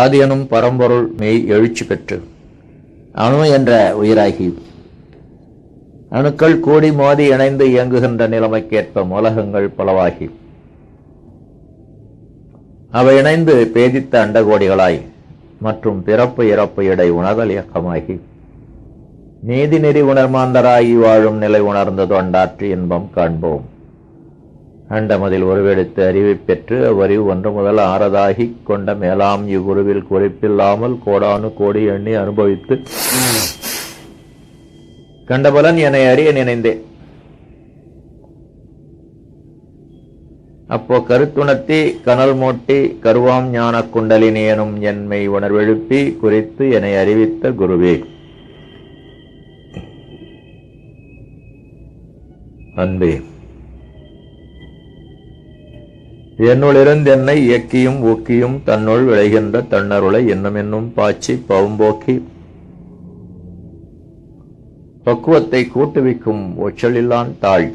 ஆதியனும் பரம்பொருள் மெய் எழுச்சி பெற்று அணு என்ற உயிராகி அணுக்கள் கூடி மோதி இணைந்து இயங்குகின்ற நிலைமைக்கேற்ப மூலகங்கள் பலவாகி அவை இணைந்து பேதித்த அண்டகோடிகளாய் மற்றும் பிறப்பு இறப்பு இடை உணர்தல் இயக்கமாகி நீதி நெறி உணர்மாந்தராகி வாழும் நிலை உணர்ந்தது அண்டாற்றி இன்பம் காண்போம். அண்டமதில் உருவெடுத்து அறிவை பெற்று அவ்வறிவு ஒன்று முதல் ஆறதாகி கொண்ட மேலாம் இவ்வுருவில் குறிப்பில்லாமல் கோடானு கோடி எண்ணி அனுபவித்து கண்டபலன் என்னை அறிய நினைந்தேன். அப்போ கருத்துணர்த்தி கனல் மூட்டி கருவாம் ஞான குண்டலினி எனும் என்மை உணர்வெழுப்பி குறித்து என்னை அறிவித்த குருவே. அன்பே, என்னுளிருந்து என்னை இயக்கியும் ஊக்கியும் தன்னுள் விளைகின்ற தன்னருளை என்னும் பாய்ச்சி பவும்போக்கி பக்குவத்தை கூட்டுவிக்கும் ஒச்சலில்லான் தாழ்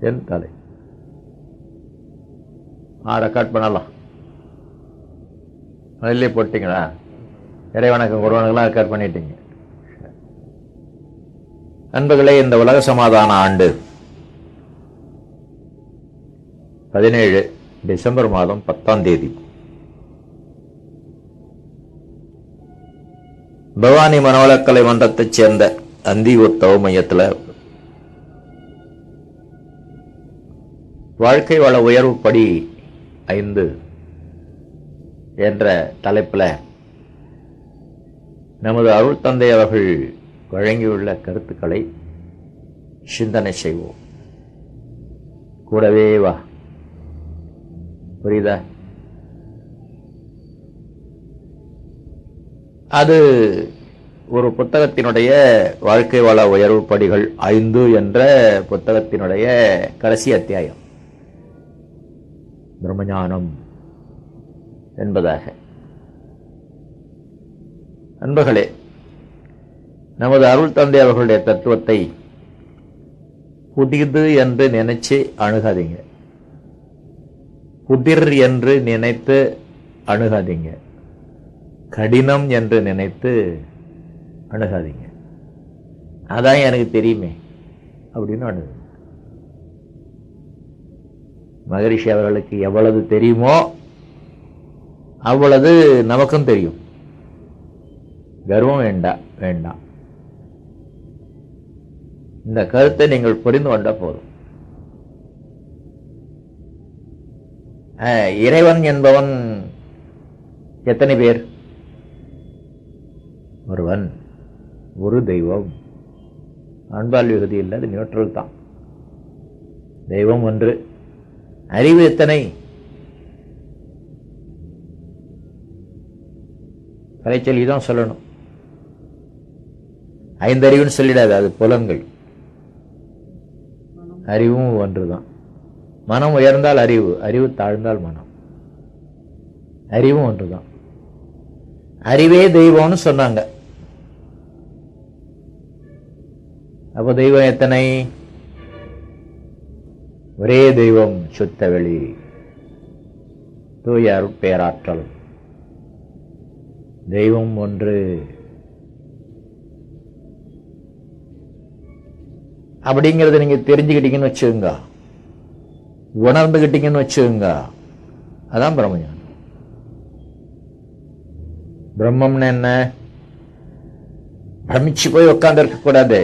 என் தலை. ரெக்கார்ட் பண்ணலாம். அதிலே போட்டீங்களா? இறைவணக்கம் குருவனுக்கெல்லாம் ரெக்கார்ட் பண்ணிட்டீங்க. அன்புகளே, இந்த உலக சமாதான ஆண்டு 17 டிசம்பர் மாதம் 10ஆம் தேதி பவானி மனவளக்கலை மன்றத்தைச் சேர்ந்த அந்தியூர் தவ மையத்தில் வாழ்க்கை வள உயர்வு படி 5 என்ற தலைப்பில் நமது அருள் தந்தை அவர்கள் வழங்கியுள்ள கருத்துக்களை சிந்தனை செய்வோம். கூடவே வா. புரியுதா? அது ஒரு புத்தகத்தினுடைய வாழ்க்கை வள உயர்வு படிகள் 5 என்ற புத்தகத்தினுடைய கடைசி அத்தியாயம், பிரம்மஞானம் என்பதாக. அன்பர்களே, நமது அருள் தந்தை அவர்களுடைய தத்துவத்தை புதிது என்று நினைச்சு அணுகாதீங்க. புதிர் என்று நினைத்து அணுகாதீங்க. கடினம் என்று நினைத்து அணுகாதீங்க. அதான் எனக்கு தெரியுமே அப்படின்னு அணுகு. மகரிஷி அவர்களுக்கு எவ்வளவு தெரியுமோ அவ்வளவு நமக்கும் தெரியும். கர்வம் வேண்டாம். இந்த கருத்தை நீங்கள் புரிந்து கொண்ட போதும். இறைவன் என்பவன் எத்தனை பேர்? ஒருவன், ஒரு தெய்வம். அன்பால் விகுதி இல்லை, அது நியூட்ரல் தான். தெய்வம் ஒன்று. அறிவு எத்தனை? கலைச்சொல்லி தான் சொல்லணும். 5 அறிவுன்னு சொல்லிடாது, அது புலன்கள். அறிவும் ஒன்றுதான். மனம் உயர்ந்தால் அறிவு, அறிவு தாழ்ந்தால் மனம். அறிவும் ஒன்றுதான். அறிவே தெய்வம்னு சொன்னாங்க. அப்போ தெய்வம் எத்தனை? ஒரே தெய்வம், சுத்த வெளி, தூய அருட்பேராற்றல். தெய்வம் ஒன்று. அப்படிங்கிறத நீங்க தெரிஞ்சுக்கிட்டீங்கன்னு வச்சுங்க, உணர்ந்துகிட்டீங்கன்னு வச்சுங்க, அதான் பிரம்மஞானம். பிரம்மம்னு என்ன? பிரமிச்சு போய் உட்கார்ந்து இருக்க கூடாது.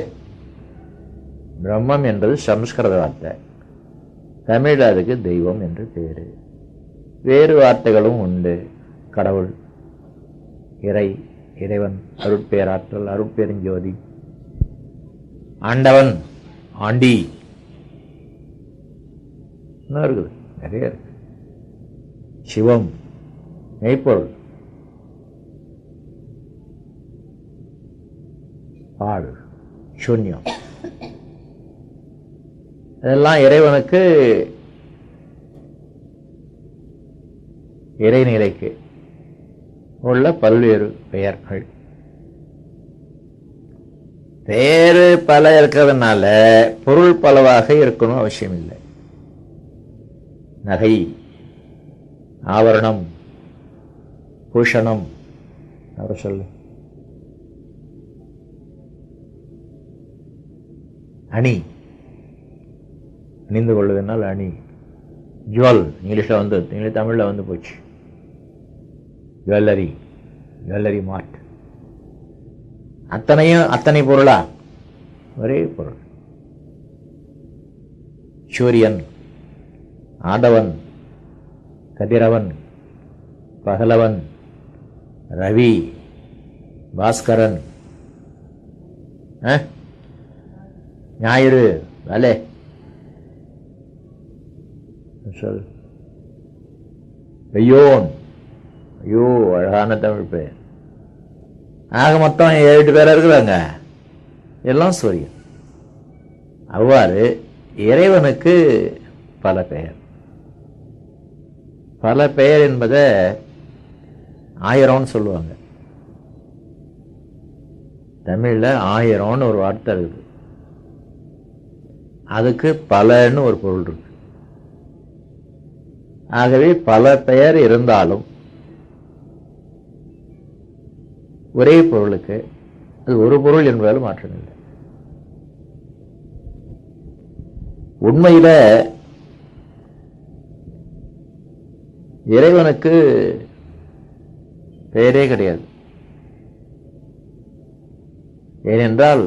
பிரம்மம் என்பது சமஸ்கிருத வார்த்தை. தமிழ் அதுக்கு தெய்வம் என்று பேரு. வேறு வார்த்தைகளும் உண்டு. கடவுள், இறை, இறைவன், அருட்பேராற்றல், அருட்பெருஞ்சோதி, ஆண்டவன், ஆண்டி இருக்குது, நிறைய இருக்கு. சிவம், மெய்ப்பொருள், பால், சூன்யம், இதெல்லாம் இறைவனுக்கு, இறைநிலைக்கு உள்ள பல்வேறு பெயர்கள். பேரு பல இருக்கிறதுனால பொருள் பலவாக இருக்கணும் அவசியம் இல்லை. நகை, ஆவரணம், பூஷணம். அவர் சொல்லு. அணி, அணிந்து கொள்வதனால் அணி. ஜுவல் இங்கிலீஷில் வந்து, இங்கிலீஷ் தமிழில் வந்து போச்சு. ஜுவல்லரி, ஜுவல்லரி மார்ட். அத்தனையும் அத்தனை பொருளா? ஒரே பொருள். சூரியன், ஆதவன், கதிரவன், பகலவன், ரவி, பாஸ்கரன், ஞாயிறு, அலே சொல். வெய்யோன், ஐயோ அழகான தமிழ் பெயர். ஆக மொத்தம் 7 பேர் இருக்கிறாங்க, எல்லாம் சூரியன். அவ்வாறு இறைவனுக்கு பல பெயர். பல பெயர் என்பதை 1000 சொல்லுவாங்க. தமிழ்ல 1000 ஒரு வார்த்தை இருக்குது. அதுக்கு பலன்னு ஒரு பொருள் இருக்கு. ஆகவே பல பெயர் இருந்தாலும் ஒரே பொருளுக்கு அது ஒரு பொருள் என்பதால் மாற்றம் இல்லை. உண்மையில இறைவனுக்கு பெயரே கிடையாது. ஏனென்றால்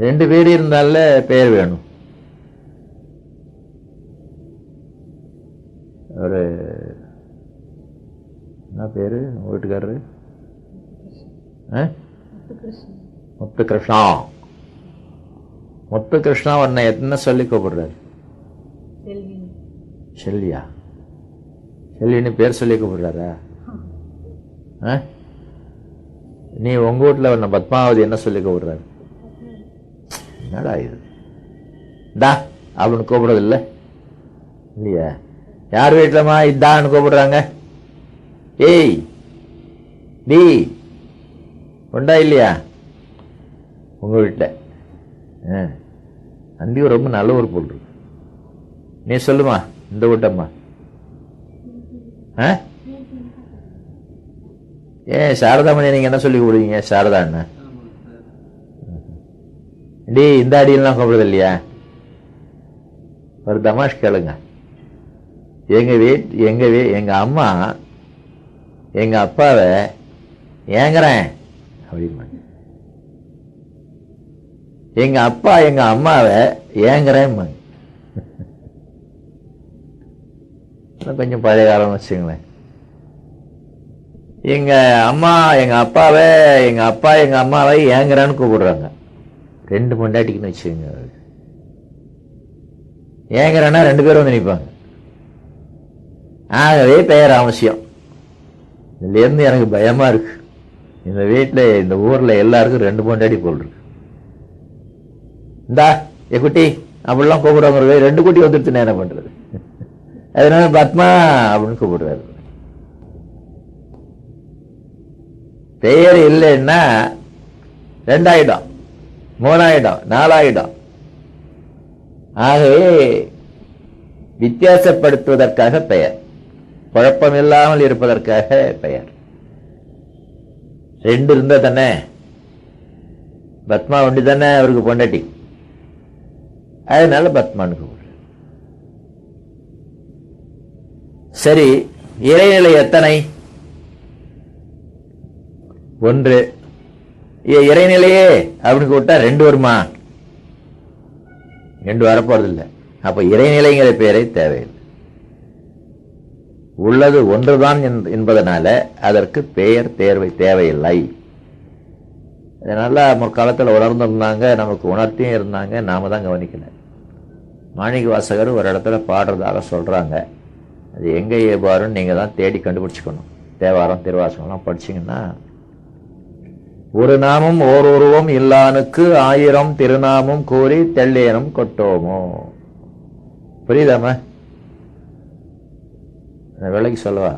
2 பேர் இருந்தால பெயர் வேணும். ஒரு என்ன பேரு வீட்டுக்காரரு? முத்துகிருஷ்ணா. முத்துகிருஷ்ணா உன்னை என்ன சொல்லி கூப்பிடுறாரு? செல்வியா? செல்வின்னு பேர் சொல்லி கூப்பிடுறாரா? நீ உங்க வீட்டுல உன்னை பத்மாவதி என்ன சொல்லி கூப்பிடுறாரு? என்னடா இது டா அப்படின்னு கூப்பிடுறது இல்லை இல்லையா? யார் வீட்டுலமா இதான்னு கூப்பிடுறாங்க? ஏய் டி உண்டா இல்லையா உங்க வீட்டுல? அந்தியும் ரொம்ப நல்ல ஒரு பொருள் இருக்கு. நீ சொல்லுமா இந்த வீட்டம்மா. ஏன் சாரதாமணி நீங்க என்ன சொல்லி கூப்பிடுவீங்க? சாரதா என்ன டி இந்த அடியெல்லாம் கூப்பிடுறது இல்லையா? ஒரு தமாஷ் கேளுங்க. எங்க அம்மா எங்க அப்பாவை ஏங்குறேன் அப்படிமா. எங்க அப்பா எங்க அம்மாவை ஏங்குறேன். கொஞ்சம் பழைய காலம் வச்சுங்களேன். எங்க அம்மா எங்க அப்பாவை, எங்க அப்பா எங்க அம்மாவை ஏங்குறான்னு கூப்பிடுறாங்க. 2 பொண்டாட்டிக்குன்னு வச்சுங்க. ஏங்குறேன்னா 2 பேரும் வந்து நிற்பாங்க. ஆகவே பெயர் அவசியம். இதுல இருந்து எனக்கு பயமா இருக்கு. இந்த வீட்டுல இந்த ஊர்ல எல்லாருக்கும் 2 பொண்டாட்டி போல் இருக்கு. இந்தா எ குட்டி அப்படிலாம் கூப்பிடுவாங்க. 2 குட்டி வந்துடுச்சுன்னா என்ன பண்றது? அதனால பத்மா அப்படின்னு கூப்பிடுறாரு. பெயர் இல்லைன்னா 2 ஆயிடும், 3 ஆயிடும், 4 ஆயிடும். ஆகவே வித்தியாசப்படுத்துவதற்காக பெயர், குழப்பம் இல்லாமல் இருப்பதற்காக பெயர். 2 இருந்தா தானே. பத்மா ஒண்டி தானே அவருக்கு பொண்டாட்டி. அதனால பத்மான்னு கூப்பிடுற. சரி, இறைநிலை எத்தனை? 1. இறைநிலையே அப்படின்னு கூப்பிட்டா 2 வருமா? 2 வரப்போறது இல்லை. அப்ப இறைநிலைங்கிற பெயரை தேவையில்லை. உள்ளது ஒன்றுதான் என்பதனால அதற்கு பெயர் தேவையில்லை. இதனால முற்காலத்தில் உணர்ந்திருந்தாங்க, நமக்கு உணர்த்தியும் இருந்தாங்க, நாம தான் கவனிக்கல. மாணிக்க வாசகர் ஒரு இடத்துல பாடுறதாக சொல்றாங்க. அது எங்க ஏபாருன்னு நீங்க தான் தேடி கண்டுபிடிச்சுக்கணும். தேவாரம் திருவாசகம்லாம் படிச்சீங்கன்னா, ஒரு நாமம் ஓர் உருவம் இல்லானுக்கு 1000 திருநாமம் கூறி தெள்ளேனும் கொட்டோமோ. புரியுதாம? விலைக்கு சொல்லவா?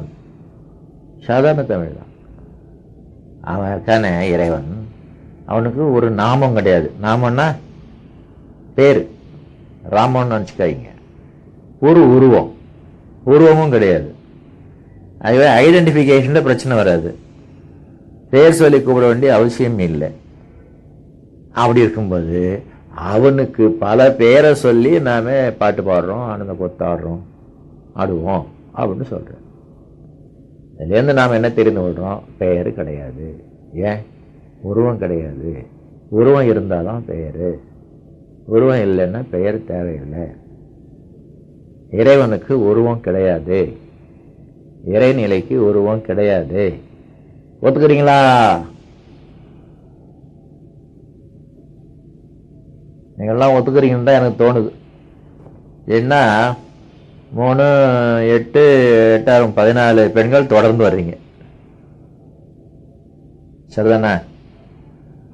சாதாரண தமிழ் தான். அவனுக்கான இறைவன், அவனுக்கு ஒரு நாமம் கிடையாது. நாமம்னா பேரு, ராமன் நினைச்சுக்காய்ங்க. ஒரு உருவம், உருவமும் கிடையாது. ஆகவே ஐடென்டிஃபிகேஷன்ல பிரச்சனை வராது, பேர் சொல்லி கூப்பிட வேண்டிய அவசியம் இல்லை. அப்படி இருக்கும்போது அவனுக்கு பல பேரை சொல்லி நாம பாட்டு பாடுறோம், ஆனந்த கொத்தாடுறோம், ஆடுவோம் அப்படின்னு சொல்றோம். இதுலேருந்து நாம் என்ன தெரிந்து கொள்றோம்? பெயர் கிடையாது. ஏன்? உருவம் கிடையாது. உருவம் இருந்தாதான் பெயர், உருவம் இல்லைன்னா பெயர் தேவையில்லை. இறைவனுக்கு உருவம் கிடையாது, இறைநிலைக்கு உருவம் கிடையாது. ஒத்துக்கிறீங்களா? நீங்கள்லாம் ஒத்துக்கிறீங்கன்னு தான் எனக்கு தோணுது. ஏன்னா 3, 8, 8, 14 பெண்கள் தொடர்ந்து வர்றீங்க, சரிதானே?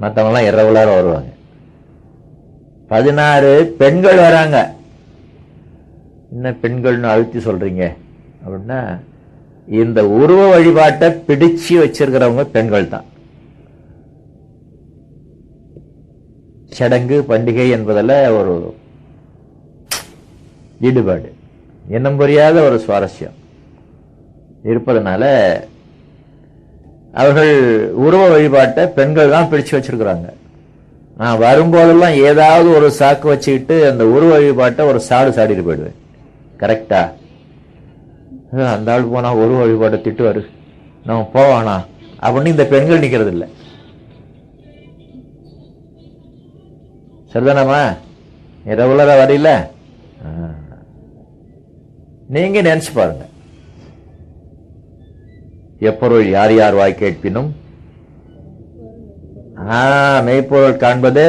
மற்றவங்களாம் இரவுலார வருவாங்க. 16 பெண்கள் வராங்க. என்ன பெண்கள்னு அழுத்தி சொல்றீங்க அப்படின்னா, இந்த உருவ வழிபாட்டை பிடிச்சு வச்சிருக்கிறவங்க பெண்கள் தான். சடங்கு பண்டிகை என்பதில் ஒரு ஈடுபாடு, இன்னும் புரியாத ஒரு சுவாரஸ்யம் இருப்பதனால அவர்கள் உருவ வழிபாட்டை பெண்கள் தான் பிடிச்சு வச்சிருக்கிறாங்க. நான் வரும்போதெல்லாம் ஏதாவது ஒரு சாக்கு வச்சுக்கிட்டு அந்த உருவ வழிபாட்டை ஒரு சாடிட்டு போயிடுவேன். கரெக்டா? அந்த ஆள் போனா உருவ வழிபாட்டை திட்டுவாரு, நம்ம போவானா அப்படின்னு இந்த பெண்கள் நிக்கிறது இல்லை. சரிதானம்மா? ரெகுலரா வரையில நீங்க நினைச்சு பாருங்க. எப்பொருள் யார் யார் வாய் கேட்பினும் மெய்ப்பொருள் காண்பது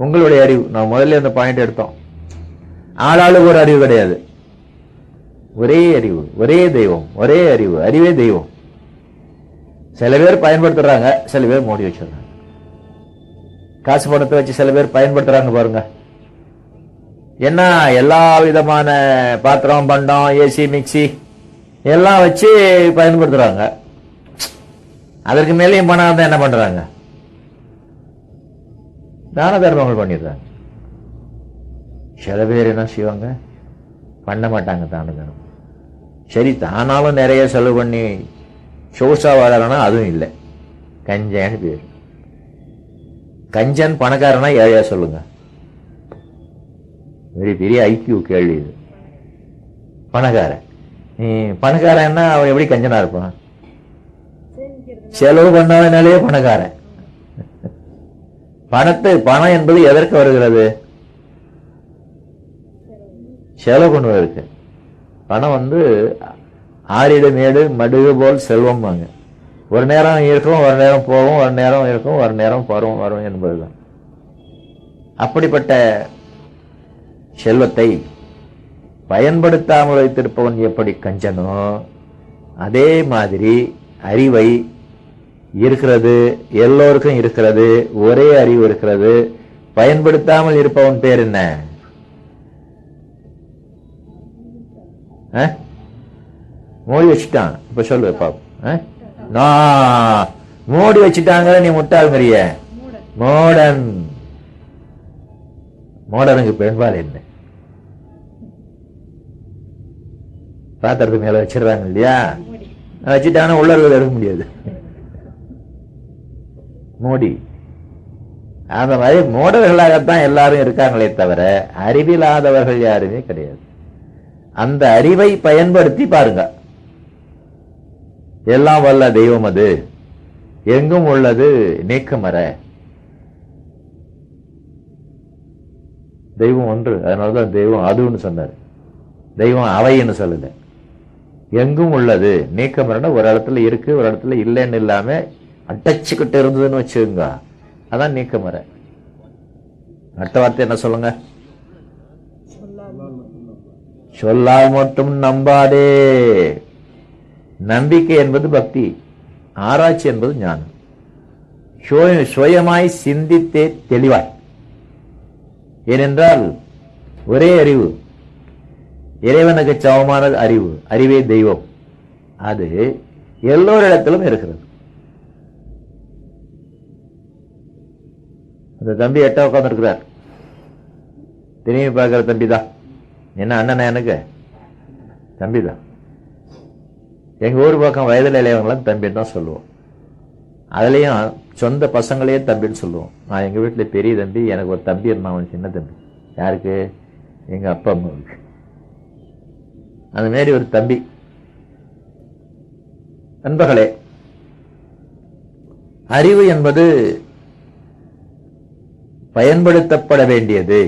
உங்களுடைய அறிவு. நான் முதல்ல இந்த பாயிண்ட் எடுத்தோம். ஆளாளுக்கு ஒரு அறிவு கிடையாது, ஒரே அறிவு, ஒரே தெய்வம், ஒரே அறிவு, அறிவே தெய்வம். சில பேர் பயன்படுத்துறாங்க, சில பேர் மூடி வச்சிடறாங்க. காசு பணத்தை வச்சு சில பேர் பயன்படுத்துறாங்க பாருங்க. என்ன எல்லா விதமான பாத்திரம், பண்டம், ஏசி, மிக்சி எல்லாம் வச்சு பயன்படுத்துறாங்க. அதற்கு மேலேயும் பணம் வந்து என்ன பண்றாங்க? தான தர்மங்கள் பண்ணிடுறாங்க. சில பேர் என்ன செய்வாங்க? பண்ண மாட்டாங்க தான தர்மம். சரி, தானாலும் நிறைய செலவு பண்ணி சோசா வாழறனா அதுவும் இல்லை, கஞ்சன்னு பேர். கஞ்சன் பணக்காரனா ஏழையா சொல்லுங்க? பெரிய ஐக்கியூ கேள்வி இது. பணக்காரன் பணக்காரன்னா அவன் எப்படி கஞ்சனா இருப்பான்? செலவு பண்ணாதனாலேயே பணக்காரன். பணம் என்பது எதற்கு வருகிறது? செலவு பண்ணுவதற்கு. பணம் வந்து ஆறிட மேடு மடுகு போல் செல்வம் வாங்க. ஒரு நேரம் இருக்கும், ஒரு நேரம் போகும், ஒரு நேரம் இருக்கும், ஒரு நேரம் வரும் என்பதுதான். அப்படிப்பட்ட செல்வத்தை பயன்படுத்தாமல் வைத்திருப்பவன் எப்படி கஞ்சனோ, அதே மாதிரி அறிவை இருக்கிறது, எல்லோருக்கும் இருக்கிறது, ஒரே அறிவு இருக்கிறது. பயன்படுத்தாமல் இருப்பவன் பேர் என்ன? மூடி வச்சுட்டான். இப்ப சொல்லு பாப்போம். மூடி வச்சுட்டாங்க, நீ முட்டாளுங்கிறிய. மோடன். மோடனுக்கு பெண்பால் என்ன? பாத்திரத்துக்கு மேல வச்சிடறாங்க இல்லையா? வச்சுட்டாங்கன்னா உள்ள இருக்கிறத எடுக்க முடியாது. மூடி. அந்த மாதிரி மோடர்களாகத்தான் எல்லாரும் இருக்காங்களே தவிர அறிவில்லாதவர்கள் யாருமே கிடையாது. அந்த அறிவை பயன்படுத்தி பாருங்க. எல்லாம் வல்ல தெய்வம் அது, எங்கும் உள்ளது நீக்கமற. தெய்வம் ஒன்று, அதனாலதான் தெய்வம் அதுன்னு சொன்னார். தெய்வம் அவைன்னு சொல்லல. எங்கும் உள்ளது நீக்கமறன்னா ஒரு இடத்துல இருக்கு, ஒரு இடத்துல இல்லைன்னு இல்லாம அடைச்சுக்கிட்டு இருந்ததுன்னு வச்சுங்க, அதான் நீக்கமற. அடுத்த வார்த்தை என்ன சொல்லுங்க? சொல்லால் மட்டும் நம்பாதே. நம்பிக்கை என்பது பக்தி, ஆராய்ச்சி என்பது ஞானம். சுயமாய் சிந்தித்தே தெளிவாய். ஏனென்றால் ஒரே அறிவு, இறைவனுக்கு சமமான அறிவு, அறிவே தெய்வம். அது எல்லோரிடத்திலும் இருக்கிறது. அந்த தம்பி 8 உட்கார்ந்து இருக்கிறார். திரும்பி பார்க்கிற தம்பி தான். என்ன அண்ணனா எனக்கு? தம்பி தான். எங்கள் ஊர் பக்கம் வயதில் இளையவங்களாம் தம்பின்னு தான் சொல்லுவோம். அதுலேயும் சொந்த பசங்களையே தம்பின்னு சொல்லுவோம். நான் எங்கள் வீட்டில் பெரிய தம்பி, எனக்கு ஒரு தம்பி இருந்தான், அவன் சின்ன தம்பி. யாருக்கு? எங்கள் அப்பா அம்மாவுக்கு. அதுமாரி ஒரு தம்பி. நண்பர்களே, அறிவு என்பது பயன்படுத்தப்பட வேண்டியது.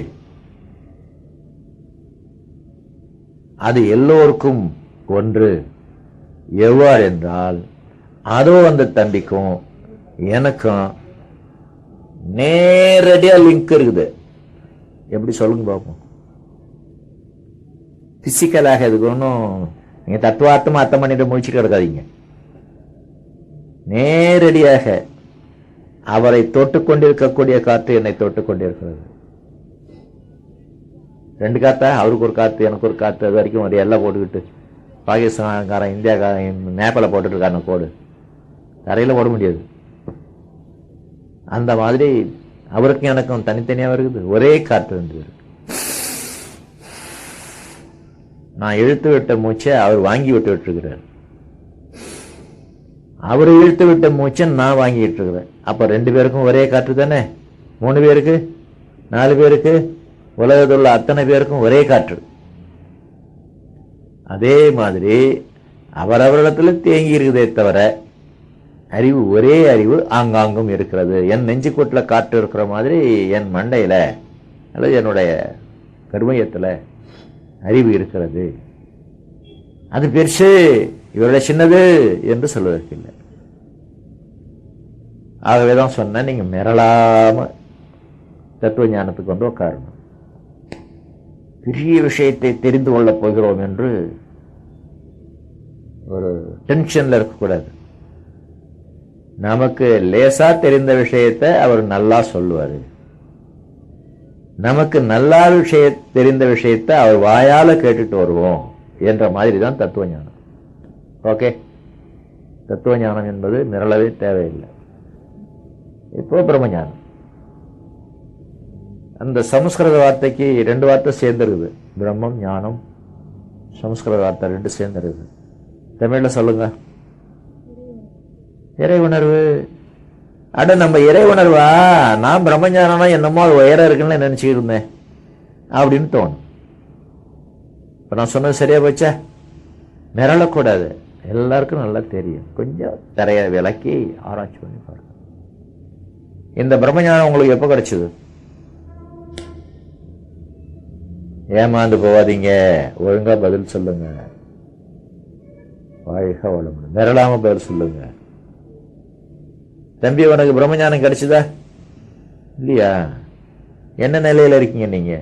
அது எல்லோருக்கும் ஒன்று. எவ்வாறு என்றால், அதோ அந்த தம்பிக்கும் எனக்கும் நேரடியா லிங்க் இருக்குது. எப்படி சொல்லுங்க பார்ப்போம். பிசிக்கலாக இதுக்கு ஒன்றும் நீங்க தத்துவார்த்தமா அர்த்தம் பண்ணிட்டு முடிச்சுட்டு கிடக்காதீங்க. நேரடியாக அவரை தொட்டுக் கொண்டிருக்கக்கூடிய காற்று என்னை தொட்டுக் கொண்டிருக்கிறது. ரெண்டு காத்தா, அவருக்கு ஒரு காத்து எனக்கு ஒரு காத்து. அது வரைக்கும் ஒரு எல்லாம் போட்டுக்கிட்டு பாகிஸ்தான்காரன் இந்தியாக்காரன் நேபாள போட்டுட்டு இருக்கான கோடு தரையில போட முடியாது. அந்த மாதிரி அவருக்கும் எனக்கும் தனித்தனியாக இருக்குது. ஒரே காற்று இருக்கு. நான் இழுத்து விட்ட மூச்சை அவர் வாங்கி விட்டு இருக்கிறார். அவர் இழுத்து விட்ட மூச்சை நான் வாங்கிட்டு இருக்கிறேன். அப்ப 2 பேருக்கும் ஒரே காற்று தானே. 3 பேருக்கு, 4 பேருக்கு, உலகத்தில் உள்ள அத்தனை பேருக்கும் ஒரே காற்று. அதே மாதிரி அவரவரிடத்துல தேங்கி இருக்குதே தவிர அறிவு ஒரே அறிவு ஆங்காங்கும் இருக்கிறது. என் நெஞ்சுக்கூட்டில் காற்று இருக்கிற மாதிரி என் மண்டையில அல்லது என்னுடைய கர்மயத்துல அறிவு இருக்கிறது. அது பெருசு, இவருடைய சின்னது என்று சொல்வதற்கு இல்லை. ஆகவேதான் சொன்ன, நீங்க மிரளாம தத்துவ ஞானத்துக்கு வந்து உட்காரணும். பெரிய விஷயத்தை தெரிந்து கொள்ளப் போகிறோம் என்று ஒரு டென்ஷன்ல இருக்கக்கூடாது. நமக்கு லேசா தெரிந்த விஷயத்தை அவர் நல்லா சொல்லுவாரு. நமக்கு நல்லா தெரிந்த விஷயத்தை அவர் வாயால கேட்டுட்டு வருவோம் என்ற மாதிரி தான் தத்துவ ஞானம். ஓகே, தத்துவ ஞானம் என்பது மிரளவே தேவையில்லை. இப்போ பிரம்மஞானம். அந்த சமஸ்கிருத வார்த்தைக்கு 2 வார்த்தை சேர்ந்துருக்குது. பிரம்மம், ஞானம், சமஸ்கிருத வார்த்தை 2 சேர்ந்துருக்குது. தமிழ்ல சொல்லுங்க. இறை உணர்வு. அட நம்ம இறை உணர்வா? நான் பிரம்மஞானம்னா என்னமோ அது உயரம் இருக்குன்னு நினைச்சுக்கிட்டு இருந்தேன் அப்படின்னு தோணும். இப்ப நான் சொன்னது சரியா போச்சா? மிரளக்கூடாது. எல்லாருக்கும் நல்லா தெரியும். கொஞ்சம் தரைய விளக்கி ஆராய்ச்சி பண்ணி பாருங்க. இந்த பிரம்மஞானம் உங்களுக்கு எப்ப கிடைச்சது? ஏமாந்து போவாதீங்க, ஒழுங்கா பதில் சொல்லுங்க. வாழ்க வளமுடன். மிரளாம பதில் சொல்லுங்க. தம்பி, உனக்கு பிரம்மஞானம் கிடைச்சதா இல்லையா? என்ன நிலையில இருக்கீங்க நீங்க?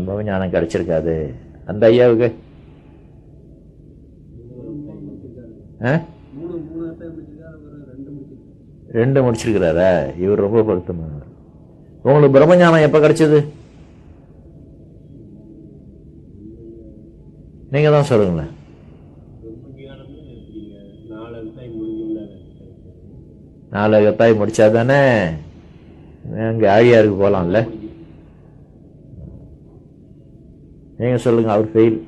பிரம்மஞானம் கிடைச்சிருக்காது. அந்த ஐயாவுக்கு 2 முடிச்சிருக்கிறாரா? இவர் ரொம்ப பொருத்தமானவர். உங்களுக்கு பிரம்மஞானம் எப்ப கிடைச்சது? நீங்க தான் சொல்லுங்களேன். 4 கத்தாய் முடிச்சாதானே அங்க ஆழியாருக்கு போலாம்ல. நீங்க சொல்லுங்க. அவர் ஃபெயில்.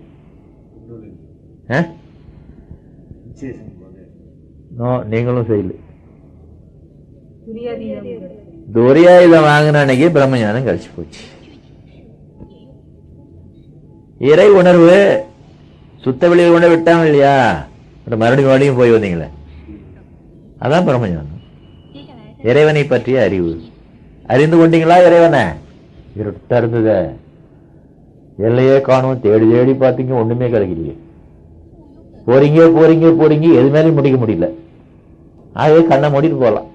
நீங்களும் ஃபெயில். துரியாயுதம் வாங்கின அன்னைக்கு பிரம்மஞானம் கிடைச்சு போச்சு. இறை உணர்வு சுத்த வெளியில் கொண்டு விட்டாங்க இல்லையா? மறுபடியும் போய் வந்தீங்களே, அதான் பிரம்மஞானம். இறைவனை பற்றிய அறிவு. அறிந்து கொண்டீங்களா இறைவனை? இருட்டா இருந்தத எல்லையே காணும். தேடி தேடி பார்த்தீங்க, ஒண்ணுமே கிடைக்கலையே. போறீங்க போறீங்க போறீங்க, எது மேலேயும் முடிக்க முடியல. ஆகவே கண்ணை மூடிட்டு போகலாம்.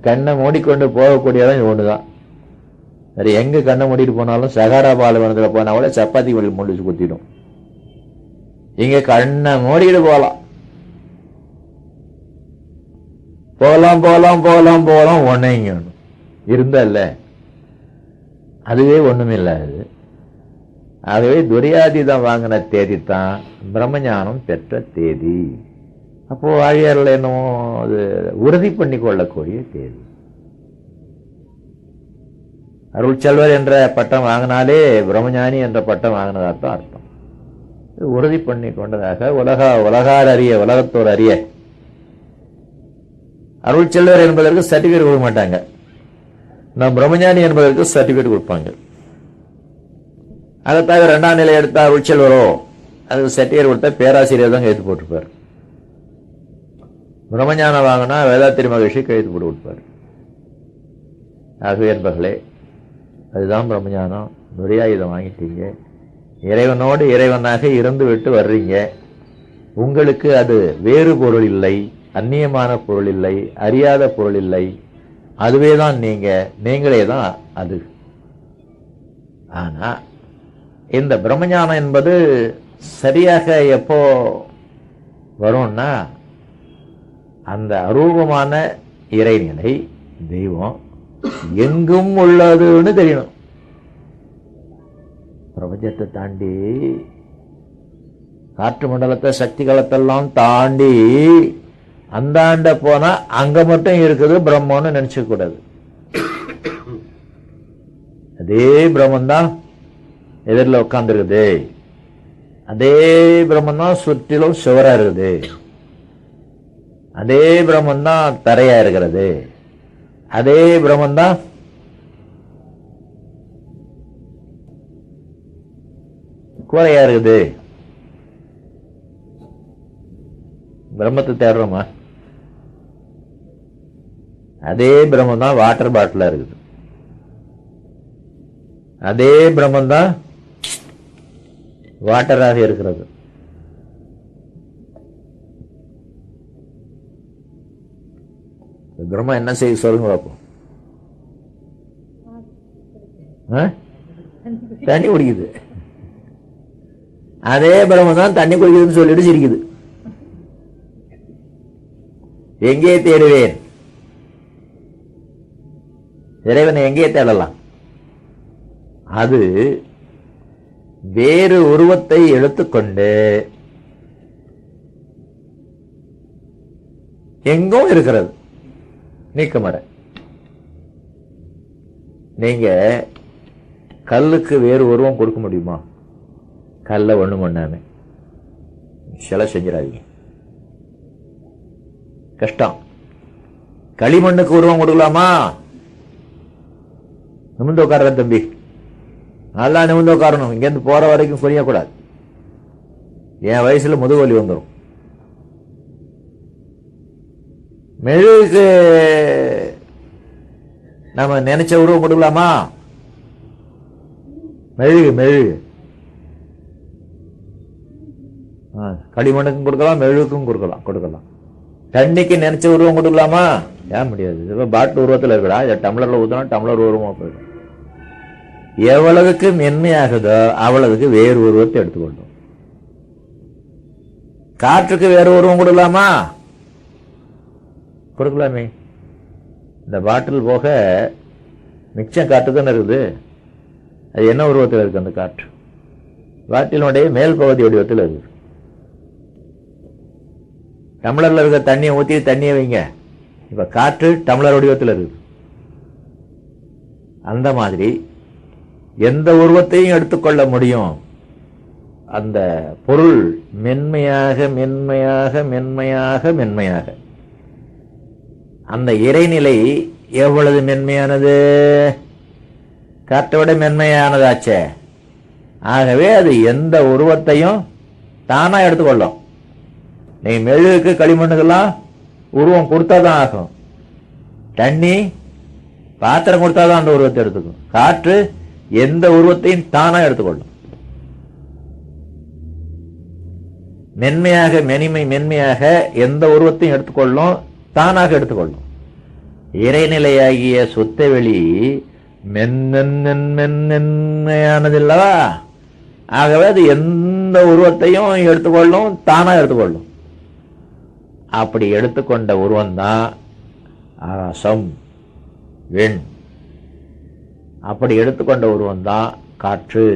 கண்ணை மூடிக்கொண்டு போகக்கூடியதான் இது ஒண்ணுதான். வேற எங்க கண்ணை மூடிட்டு போனாலும் சகாரா பாலைவனத்துல போனா கூட சப்பாத்தி வழி முடிச்சு குத்திடும். இங்க கண்ணை மூடிட்டு போகலாம். போகலாம் போகலாம் போகலாம் போகலாம். ஒன்னைங்க இருந்தல்ல, அதுவே ஒண்ணுமில்லாது. ஆகவே துரியாதீதம் வாங்கின தேதி தான் பிரம்மஞானம் பெற்ற தேதி. அப்போ ஆழியாரில் என்னமோ அது உறுதி பண்ணி கொள்ளக்கூடிய தேதி. அருள்செல்வர் என்ற பட்டம் வாங்கினாலே பிரம்மஞானி என்ற பட்டம் வாங்கினதாத்தான் அர்த்தம். உறுதி பண்ணி கொண்டதாக உலகார் அறிய, உலகத்தோர் அறிய. அருள்செல்வர் என்பதற்கு சர்டிபிகேட் கொடுக்க மாட்டாங்க. நான் பிரம்மஞானி என்பதற்கு சர்டிபிகேட் கொடுப்பாங்க. அதை தவிர 2ஆம் நிலை எடுத்தா அருள்செல்வரோ அதுக்கு சர்டிபிகேட் கொடுத்தா பேராசிரியர் தான் கைது போட்டிருப்பார். பிரம்மஞானம் வாங்கினா வேதாத்திரி மகிழ்ச்சி கைது போட்டு கொடுப்பார். ஆகவே என்பர்களே, அதுதான் பிரம்மஞானம். முறையா இதை வாங்கிட்டீங்க, இறைவனோடு இறைவனாக இருந்து விட்டு வர்றீங்க. உங்களுக்கு அது வேறு பொருள் இல்லை, அந்நியமான பொருள் இல்லை, அறியாத பொருள் இல்லை. அதுவே தான் நீங்களே தான் அது. ஆனா இந்த பிரம்மஞானம் என்பது சரியாக எப்போ வரும்னா, அந்த அரூபமான இறைநிலை தெய்வம் எங்கும் உள்ளதுன்னு தெரியணும். பிரபஞ்சத்தை தாண்டி, காற்று மண்டலத்தை, சக்தி களத்தெல்லாம் தாண்டி அந்தாண்ட போனா அங்க மட்டும் இருக்குது பிரம்மன்னு நினைச்சுக்க கூடாது. அதே பிரம்மந்தான் எதிரில் உட்கார்ந்துருக்குது, அதே பிரம்மந்தான் சுற்றிலும் சுவரா இருக்குது, அதே பிரம்மந்தான் தரையா இருக்கிறது, அதே பிரம்மந்தான் கூரையா இருக்குது. பிரம்மத்தை தேடுறோமா? அதே பிரம்மம் தான் வாட்டர் பாட்டிலா இருக்குது, அதே பிரம்மம் தான் வாட்டராக இருக்கிறது. பிரம்மம் என்ன செய்ய சொல்லுங்க பார்ப்போம். தண்ணி குடிக்குது. அதே பிரம்மம் தான் தண்ணி குடிக்குதுன்னு சொல்லிட்டு சிரிக்குது. எங்கே தேடுவேன்? இறைவனை எங்கே தேடலாம்? அது வேறு உருவத்தை எடுத்துக்கொண்டு எங்கும் இருக்கிறது. நீக்கமர நீங்க கல்லுக்கு வேறு உருவம் கொடுக்க முடியுமா? கல்ல ஒண்ணு பண்ணாம சிலை செஞ்சிடாதீங்க, கஷ்டம். களிமண்ணுக்கு உருவம் கொடுக்கலாமா? நிமிந்து உட்கார தம்பி, நல்லா நிமிந்து உட்காரணும். இங்கேருந்து போற வரைக்கும் புரியக்கூடாது. என் வயசுல முதுகுவலி வந்துடும். மெழுகுக்கு நம்ம நினைச்ச உருவம் கொடுக்கலாமா? மெழுகு களிமண்ணுக்கும் கொடுக்கலாம், மெழுகுக்கும் கொடுக்கலாம். தண்ணிக்கு நினைச்ச உருவம் கொடுக்கலாமா? ஏன் முடியாது. பாட்டில் உருவத்தில் இருக்கடா, டம்ளர்ல ஊத்தினா டம்ளர் உருவமா போயிடும். எவ்வளவுக்கு மென்மையாகுதோ அவ்வளவுக்கு வேறு உருவத்தை எடுத்துக்கொள்ளும். காற்றுக்கு வேறு உருவம் கொடுக்கலாமா? கொடுக்கலாமே. இந்த பாட்டில் போக மிச்சம் காற்று தானே இருக்குது. அது என்ன உருவத்தில் இருக்கு? அந்த காற்று பாட்டிலுடைய மேல் பகுதி வடிவத்தில் இருக்குது. டம்ளர்ல இருக்க தண்ணியை ஊற்றி தண்ணியை வைங்க, இப்ப காற்று டம்ளர் வடிவத்தில் இருக்குது. அந்த மாதிரி எந்த உருவத்தையும் எடுத்துக்கொள்ள முடியும். அந்த பொருள் மென்மையாக மென்மையாக மென்மையாக மென்மையாக, அந்த இறைநிலை எவ்வளவு மென்மையானது? காற்றை விட மென்மையானதாச்சே. ஆகவே அது எந்த உருவத்தையும் தானா எடுத்துக்கொள்ளும். நீ மெழுகுக்கு களிமண்ணுக்கெல்லாம் உருவம் கொடுத்தாதான் ஆகும். தண்ணி பாத்திரம் கொடுத்தாதான் அந்த உருவத்தை எடுத்துக்கும். காற்று எந்த உருவத்தையும் தானா எடுத்துக்கொள்ளும். மென்மையாக எந்த உருவத்தையும் எடுத்துக்கொள்ளும், தானாக எடுத்துக்கொள்ளும். இறைநிலையாகிய சுத்த வெளி மென்மையானதில்லவா? ஆகவே அது எந்த உருவத்தையும் எடுத்துக்கொள்ளும், தானா எடுத்துக்கொள்ளும். அப்படி எடுத்துக்கொண்ட உருவம்தான் ஆகாசம், வெண். அப்படி எடுத்துக்கொண்ட உருவம்தான் காற்று.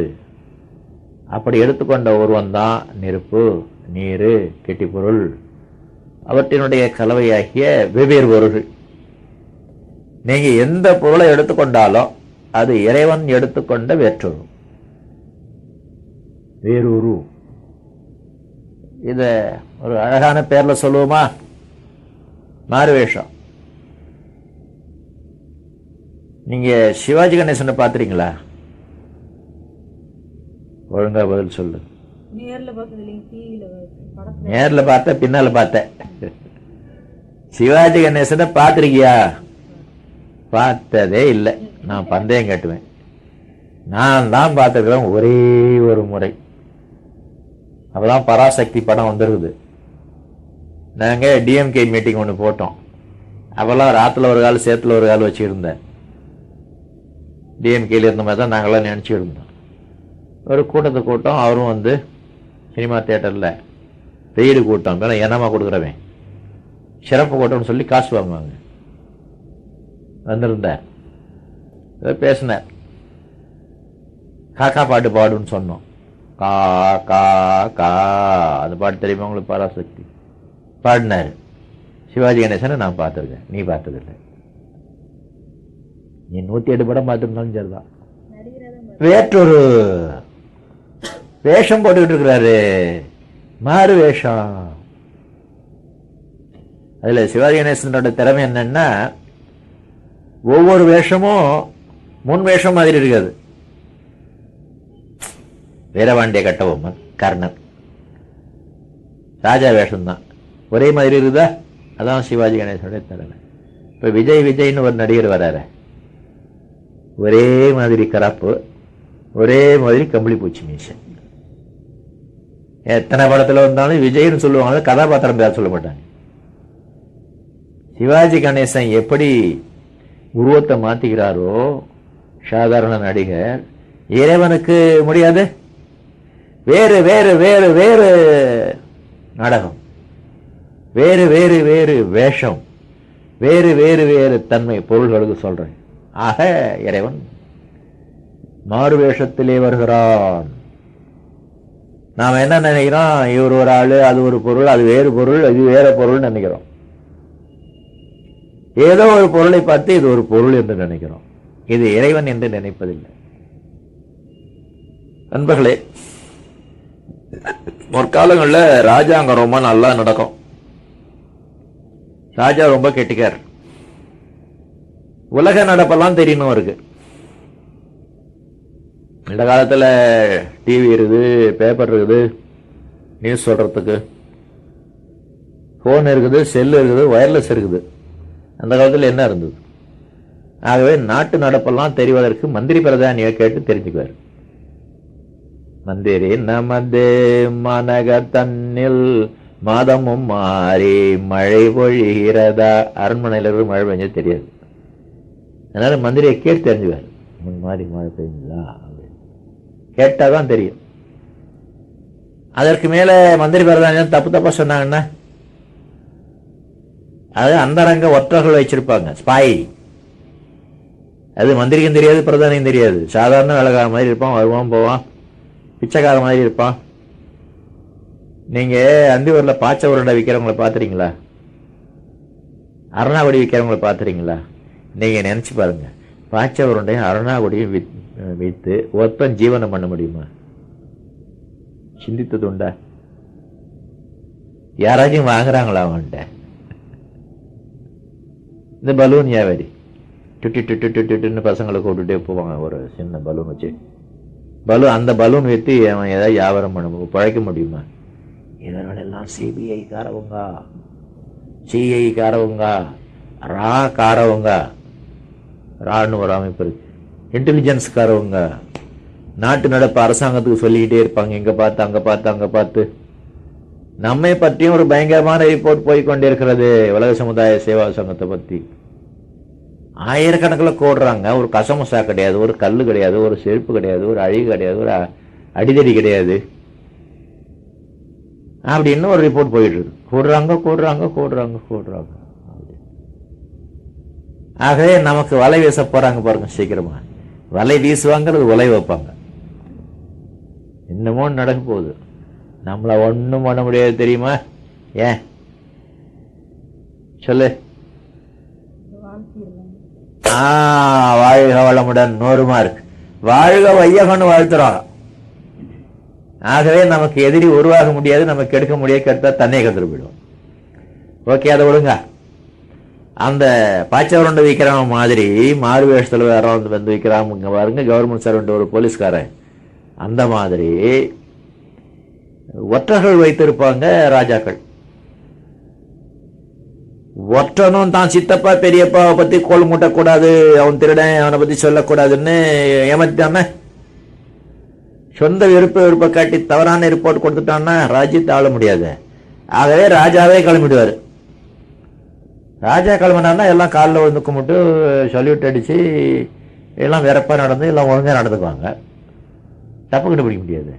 அப்படி எடுத்துக்கொண்ட உருவம்தான் நெருப்பு, நீரு, கெட்டிப்பொருள். அவற்றினுடைய கலவையாகிய வெவ்வேறு பொருள்கள். நீங்க எந்த பொருளை எடுத்துக்கொண்டாலும் அது இறைவன் எடுத்துக்கொண்ட வேற்றொரு வேறொரு. இத ஒரு அழகான பேர்ல சொல்லுவோமா? மாறுவேஷம். நீங்க சிவாஜி கணேசனை பாத்துறீங்களா? ஒழுங்கா பதில் சொல்லு. நேர்ல பார்த்த, பின்னால பார்த்த. சிவாஜி கணேசனை பாத்திருக்கியா? பார்த்ததே இல்லை. நான் பந்தயம் கேட்டுவேன். நான் தான் பார்த்துருக்கிறேன் ஒரே ஒரு முறை. அப்பதான் பராசக்தி படம் வந்துருக்குது. நாங்க டிஎம்கே மீட்டிங் ஒன்று போட்டோம். அப்பெல்லாம் ராத்துல ஒரு கால் சேத்துல ஒரு கால் வச்சுருந்தேன். டிஎம்கேல இருந்த மாதிரி தான் நாங்களாம் நினைச்சுட்டு இருந்தோம். ஒரு கூட்டத்தை கூட்டம். அவரும் வந்து சினிமா தியேட்டர்ல பெய்டு கூட்டம், என்னமா கொடுக்குறவன் சிறப்பு கூட்டம்னு சொல்லி காசு வாங்குவாங்க. வந்திருந்தேன், பேசினார். காக்கா பாட்டு பாடுன்னு சொன்னோம். கா கா கா அந்த பாட்டு தெரியுமா உங்களுக்கு? பராசக்தி பாடினாரு. சிவாஜி கணேசனை நான் பார்த்துருக்கேன், நீ பார்த்ததில்லை. நீ 108 படம் பார்த்துருந்தாலும் சரிதான். வேற்றொரு வேஷம் போட்டுக்கிட்டு இருக்கிறாரு, மாறு வேஷம். அதுல சிவாஜி கணேசனோட திறமை என்னன்னா, ஒவ்வொரு வேஷமும் முன் வேஷம் மாதிரி இருக்காது. வீரபாண்டிய கட்டபொம்மன், கர்ணன், ராஜா வேஷம்தான் ஒரே மாதிரி இருக்குதா? அதான் சிவாஜி கணேசனுடைய திறமை. இப்ப விஜய்னு ஒரு நடிகர் வர்றாரு, ஒரே மாதிரி கராப்பு, ஒரே மாதிரி கம்பளி பூச்சி மீசை. எத்தனை படத்துல வந்தாலும் விஜய்னு சொல்லுவாங்க, கதாபாத்திரம் பேர் சொல்ல மாட்டாங்க. சிவாஜி கணேசன் எப்படி உருவத்தை மாத்திக்கிறாரோ சாதாரண நடிகர், இறைவனுக்கு முடியாது. வேறு வேறு வேறு வேறு நாடகம், வேறு வேறு வேறு வேஷம், வேறு வேறு வேறு தன்மை பொருள்களுக்கு சொல்றேன். ஆக இறைவன் மாறு வேஷத்திலே வருகிறான். நாம் என்ன நினைக்கிறோம்? இவர் ஒரு ஆளு, அது ஒரு பொருள், அது வேறு பொருள், இது வேற பொருள் நினைக்கிறோம். ஏதோ ஒரு பொருளை பார்த்து இது ஒரு பொருள் என்று நினைக்கிறோம். இது இறைவன் என்று நினைப்பதில்லை. நண்பர்களே, முற்காலங்களில் ராஜாங்கம் ரொம்ப நல்லா நடக்கும். ராஜா ரொம்ப கெட்டிக்கார். உலக நடப்பெல்லாம் தெரியணும் இருக்கு. இந்த காலத்துல டிவி இருக்குது, பேப்பர் இருக்குது, நியூஸ் சொல்றதுக்கு, போன் இருக்குது, செல்லு இருக்குது, வயர்லெஸ் இருக்குது. அந்த காலத்துல என்ன இருந்தது? ஆகவே நாட்டு நடப்பெல்லாம் தெரிவதற்கு மந்திரி பிரதானியை கேட்டு தெரிஞ்சுக்குவார். மந்திரி நமது மனக தன்னில் மாதமும் மாறி மழை பொழிகிறதா? அரண்மனையில இருந்து மழை பெஞ்சது தெரியாது. அதனால மந்திரியை கேட்டு தெரிஞ்சுவார், முன் மாதிரி மழை பெய்யுங்களா அப்படின்னு கேட்டாதான் தெரியும். அதற்கு மேல மந்திரி பிரதானி தப்பு தப்பா சொன்னாங்கன்னா, அது அந்தரங்க ஒற்றர்கள் வச்சிருப்பாங்க, ஸ்பாய். அது மந்திரிக்கும் தெரியாது, பிரதானியும் தெரியாது. சாதாரண வேலைக்கார மாதிரி இருப்பான், வருவான் போவான், பிச்சைக்கார மாதிரி இருப்பான். நீங்க அந்தியூர்ல பாச்சை உருண்டை விற்கிறவங்களை பாத்துறீங்களா? அருணாகுடி விற்கிறவங்களை பாத்துறீங்களா? நீங்க நினைச்சு பாருங்க, பாச்சை உருண்டையும் அருணாகுடியும் வித்து ஒருத்தன் ஜீவனம் பண்ண முடியுமா? சிந்தித்ததுண்டா? யாராச்சும் வாங்குறாங்களா அவன்கிட்ட? இந்த பலூன் வியாபாரி டுட்டி டுட்டு டுட்டுன்னு பசங்களை கூப்பிட்டுட்டே போவாங்க, ஒரு சின்ன பலூன் வச்சு. அந்த பலூன் வித்து அவன் ஏதாவது வியாபாரம் பண்ண பழைக்க முடியுமா? இவர்கள் எல்லாம் சிபிஐ காரவங்க, சிஐ காரவங்க, ரா காரவங்க. ரான்னு ஒரு அமைப்பு இருக்கு, இன்டெலிஜென்ஸ் காரவங்க. நாட்டு நடப்பு அரசாங்கத்துக்கு சொல்லிக்கிட்டே இருப்பாங்க, இங்க பார்த்து அங்க பார்த்து அங்க பார்த்து. நம்மை பற்றியும் ஒரு பயங்கரமான ரிப்போர்ட் போய்கொண்டிருக்கிறது, உலக சமுதாய சேவா சங்கத்தை பத்தி. ஆயிரக்கணக்கில் கோடுறாங்க. ஒரு கசமசா கிடையாது, ஒரு கல்லு கிடையாது, ஒரு செருப்பு கிடையாது, ஒரு அழிவு கிடையாது, ஒரு அடிதடி கிடையாது அப்படின்னு ஒரு ரிப்போர்ட் போயிட்டு இருக்கு. கூடுறாங்க கூடுறாங்க கூடுறாங்க கூடுறாங்க. ஆகவே நமக்கு வலை வீச போறாங்க பாருங்க. சீக்கிரமா வலை வீசுவாங்கிறது உலை வைப்பாங்க. இன்னமும் நடக்க போகுது. நம்மள ஒண்ணும் பண்ண முடியாது தெரியுமா? ஏன் சொல்லு. வாழ்க வளமுடன் 100 மார்க். வாழ்க வையகம்னு வாழ்த்துறோம். ஆகவே நமக்கு எதிரி உருவாக முடியாது, நமக்கு எடுக்க முடியாது, கெடுத்தா தன்னை கத்துட்டு போயிடும். ஓகே, அதை விடுங்க. அந்த பாச்சவரண்டு விற்கிறவன் மாதிரி மாறு வேஷத்துல வேற வந்து விற்கிறான் பாருங்க, கவர்மெண்ட் சர்வெண்ட் ஒரு போலீஸ்காரன். அந்த மாதிரி ஒற்றர்கள் வைத்திருப்பாங்க ராஜாக்கள். ஒற்றனும் தான் சித்தப்பா பெரியப்பாவை பத்தி கோல் மூட்டக்கூடாது, அவன் திருடன், அவனை பத்தி சொல்லக்கூடாதுன்னு ஏமாத்திட்டான, சொந்த விருப்ப காட்டி தவறான ரிப்போர்ட் கொடுத்துட்டான்னா ராஜ்யத்தை ஆள முடியாது. ஆகவே ராஜாவே கிளம்பிடுவாரு. ராஜா கிளம்பினான்னா எல்லாம் காலில் வந்து கும்பிட்டு சொல்யூட் அடிச்சு எல்லாம் வெறப்பா நடந்து எல்லாம் ஒழுங்கா நடந்துக்குவாங்க. தப்பு கண்டுபிடிக்க முடியாது.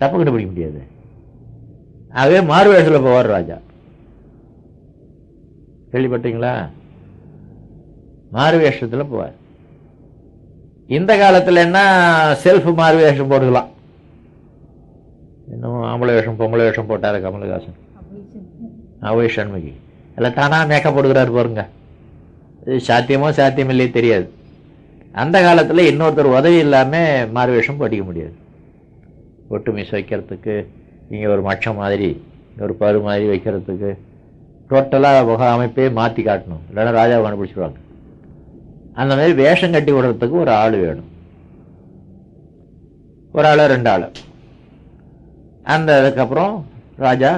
தப்பு கண்டுபிடிக்க முடியாது. ஆகவே மாறுவேஷத்தில் போவார் ராஜா. கேள்விப்பட்டீங்களா? மாறுவேஷத்தில் போவார். இந்த காலத்தில் என்ன செல்ஃப் மாறுவேஷம் போட்டுக்கலாம். இன்னும் ஆம்பளை வேஷம் பொம்பளை வேஷம் போட்டாரு கமலஹாசன், அவை சண்முகி எல்லாம் தானா மேக்கப் போடுகிறாரு பாருங்க. இது சாத்தியமோ சாத்தியம் இல்லையே தெரியாது. அந்த காலத்தில் இன்னொருத்தர் உதவி இல்லாமல் மாறுவேஷம் போட்டிக்க முடியாது. ஒட்டு மீஸ் வைக்கிறதுக்கு இங்கே ஒரு மச்சம் மாதிரி, ஒரு பரு மாதிரி வைக்கிறதுக்கு டோட்டலாக முக அமைப்பே மாற்றி காட்டணும், இல்லைன்னா ராஜாவை கண்டுபிடிச்சிடுவாங்க. அந்த மாதிரி வேஷம் கட்டி விடுறதுக்கு ஒரு ஆள் வேணும், ஒரு ஆள் 2 ஆள். அந்த அதுக்கப்புறம் ராஜா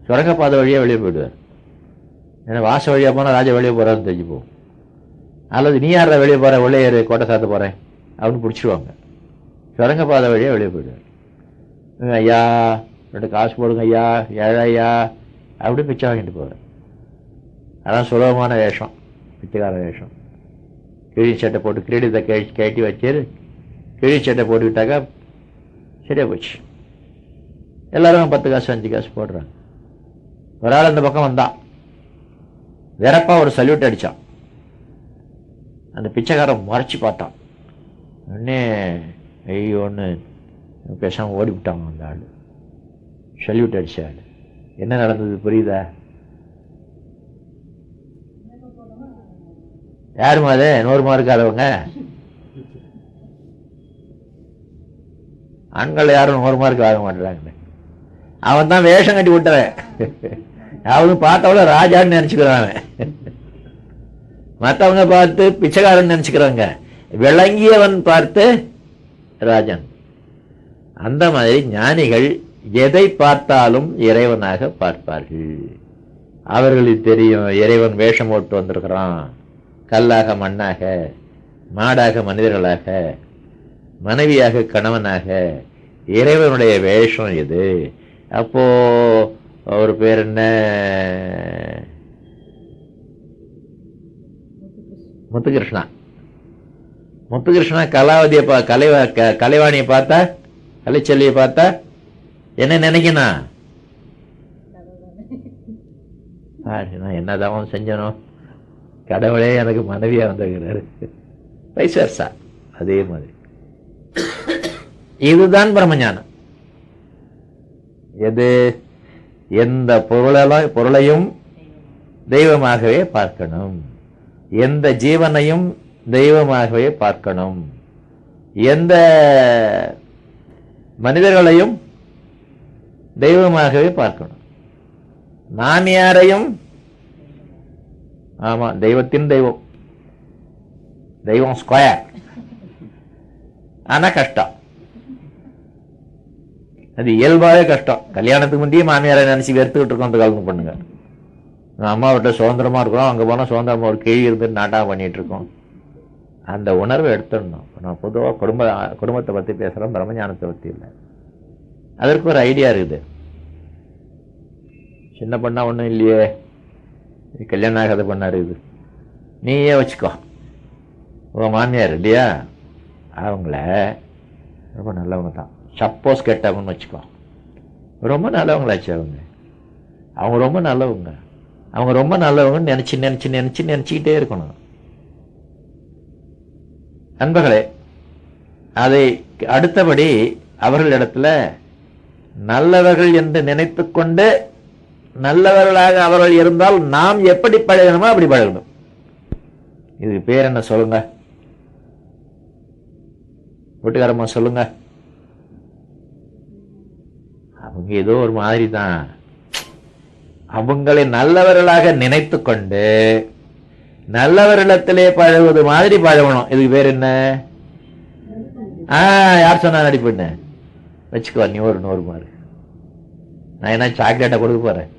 சுரங்கப்பாதை வழியாக வெளியே போயிடுவார். ஏன்னா வாச வழியாக போனால் ராஜா வெளியே போகிறான்னு தெரிஞ்சு போகும். அல்லது நீ யாரா வெளியே போகிற, உள்ளே கோட்டை சாத்த போகிறேன் அப்படின்னு பிடிச்சிடுவாங்க. சுரங்கப்பாதை வழியாக வெளியே போயிடுவார். ஐயா 2 காசு போடுங்க ஐயா, ஏழையா அப்படி பிச்சை வாங்கிட்டு போவார். அதான் சுலபமான வேஷம், பிச்சைக்கார வேஷம். கிழி சட்டை போட்டு கிரீடத்தை கட்டி வச்சு கிழி சட்டை போட்டுக்கிட்டாக்கா சரியா போச்சு. எல்லாரும் 10 காசு 5 காசு போடுறாங்க. ஒரு ஆள் அந்த பக்கம் வந்தான், வெறப்பா ஒரு சல்யூட் அடித்தான். அந்த பிச்சைக்காரன் மறைச்சி பார்த்தான். உடனே ஐயோன்னு பேசாமல் ஓடிவிட்டாங்க. அந்த ஆள் சல்யூட் அடிச்ச ஆள். என்ன நடந்தது புரியுதா? யாருமா அது 100 மார்க்காதவங்க? ஆண்கள் யாரும் 100 மார்க் ஆக மாட்டேறாங்க. அவன் தான் வேஷம் கட்டி விட்டுறேன். அவனும் பார்த்தவள ராஜான்னு நினைச்சுக்கிறான். மற்றவங்க பார்த்து பிச்சைக்காரன் நினைச்சுக்கிறாங்க, விளங்கியவன் பார்த்து ராஜன். அந்த மாதிரி ஞானிகள் எதை பார்த்தாலும் இறைவனாக பார்ப்பார்கள். அவர்களுக்கு தெரியும் இறைவன் வேஷம் போட்டு வந்திருக்கிறான். கல்லாக மண்ணாக, மாடாக மனிதர்களாக, மனைவியாக கணவனாக, இறைவனுடைய வேஷம் இது. அப்போ அவர் பேர் என்ன, முத்துகிருஷ்ணா. முத்துகிருஷ்ணா கலாவதியை கலைவாணியை பார்த்தா, கலைச்செல்வியை பார்த்தா என்ன நினைக்கணும்? நான் என்னதான் செஞ்சனோ, கடவுளே எனக்கு மனைவியா வந்திருக்கிறாரு. வைசர்சா அதே மாதிரி. இதுதான் பிரம்மஞானம். எது? எந்த பொருளையும் தெய்வமாகவே பார்க்கணும், எந்த ஜீவனையும் தெய்வமாகவே பார்க்கணும், எந்த மனிதர்களையும் தெய்வமாகவே பார்க்கணும். நான் யாரையும், ஆமா தெய்வத்தின் தெய்வம், தெய்வம் ஸ்கொயர். ஆனா கஷ்டம், அது இயல்பாவே கஷ்டம். கல்யாணத்துக்கு முந்தைய மாமியாரை நினைச்சு வெறுத்துக்கிட்டு இருக்கோம். அந்த காலத்துக்கு பண்ணுங்க. அம்மா விட்ட சுதந்திரமா இருக்கிறோம், அங்க போனா சுதந்திரமா ஒரு கேள்வி இருந்துட்டு நாட்டாக பண்ணிட்டு இருக்கோம். அந்த உணர்வை எடுத்துடணும். நான் பொதுவாக குடும்பத்தை பத்தி பேசுறோம், பிரம்மஞானத்தை பத்தி இல்லை. அதற்கு ஒரு ஐடியா இருக்குது. சின்ன பண்ணா ஒன்றும் இல்லையே, கல்யாணம் ஆகாத பண்ணா இருக்குது, நீயே வச்சுக்கோ. உன் மாமியார் இல்லையா, அவங்கள ரொம்ப நல்லவங்க தான், சப்போஸ் கேட்டாங்கன்னு வச்சுக்கோ, ரொம்ப நல்லவங்களாச்சு. அவங்க ரொம்ப நல்லவங்க, அவங்க ரொம்ப நல்லவங்கன்னு நினைச்சுக்கிட்டே இருக்கணும். நண்பர்களே, அதை அடுத்தபடி அவர்களிடத்துல நல்லவர்கள் என்று நினைத்து கொண்டு நல்லவர்களாக அவர்கள் இருந்தால் நாம் எப்படி பழகணுமோ அப்படி பழகணும். இதுக்கு பேர் என்ன சொல்லுங்க? வீட்டுக்காரம்மா சொல்லுங்க. அவங்க ஏதோ ஒரு மாதிரி தான். அவங்களை நல்லவர்களாக நினைத்து கொண்டு நல்லவர்களிடத்திலே பழகுவது மாதிரி பழகணும். இதுக்கு பேர் என்ன? யார் சொன்னா நடிப்புன்னு வச்சுக்கோ. நீ ஒரு 100 மார்க். நான் என்ன சாக்லேட்டை கொடுக்க போறேன்?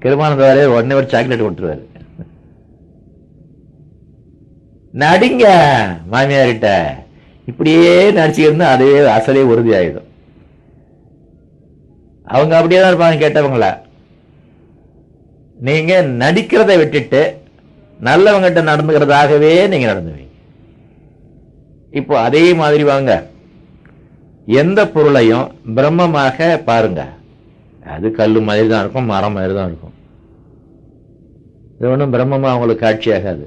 கிருமானந்தாரே உடனே ஒரு சாக்லேட் கொடுத்துருவாரு. நடிங்க மாமியார்கிட்ட. இப்படியே நடிச்சுக்கிருந்து அதே அசலே உறுதி ஆயிடும். அவங்க அப்படியே தான் இருப்பாங்க கேட்டவங்கள. நீங்க நடிக்கிறத விட்டுட்டு நல்லவங்கிட்ட நடந்துக்கிறதாகவே நீங்க நடந்துவீங்க. இப்போ அதே மாதிரி வாங்க, எந்த பொருளையும் பிரம்மமாக பாருங்க. அது கல்லு மாதிரி தான் இருக்கும், மரம் மாதிரி தான் இருக்கும். இது ஒன்றும் பிரம்மமா அவங்களுக்கு காட்சி ஆகாது.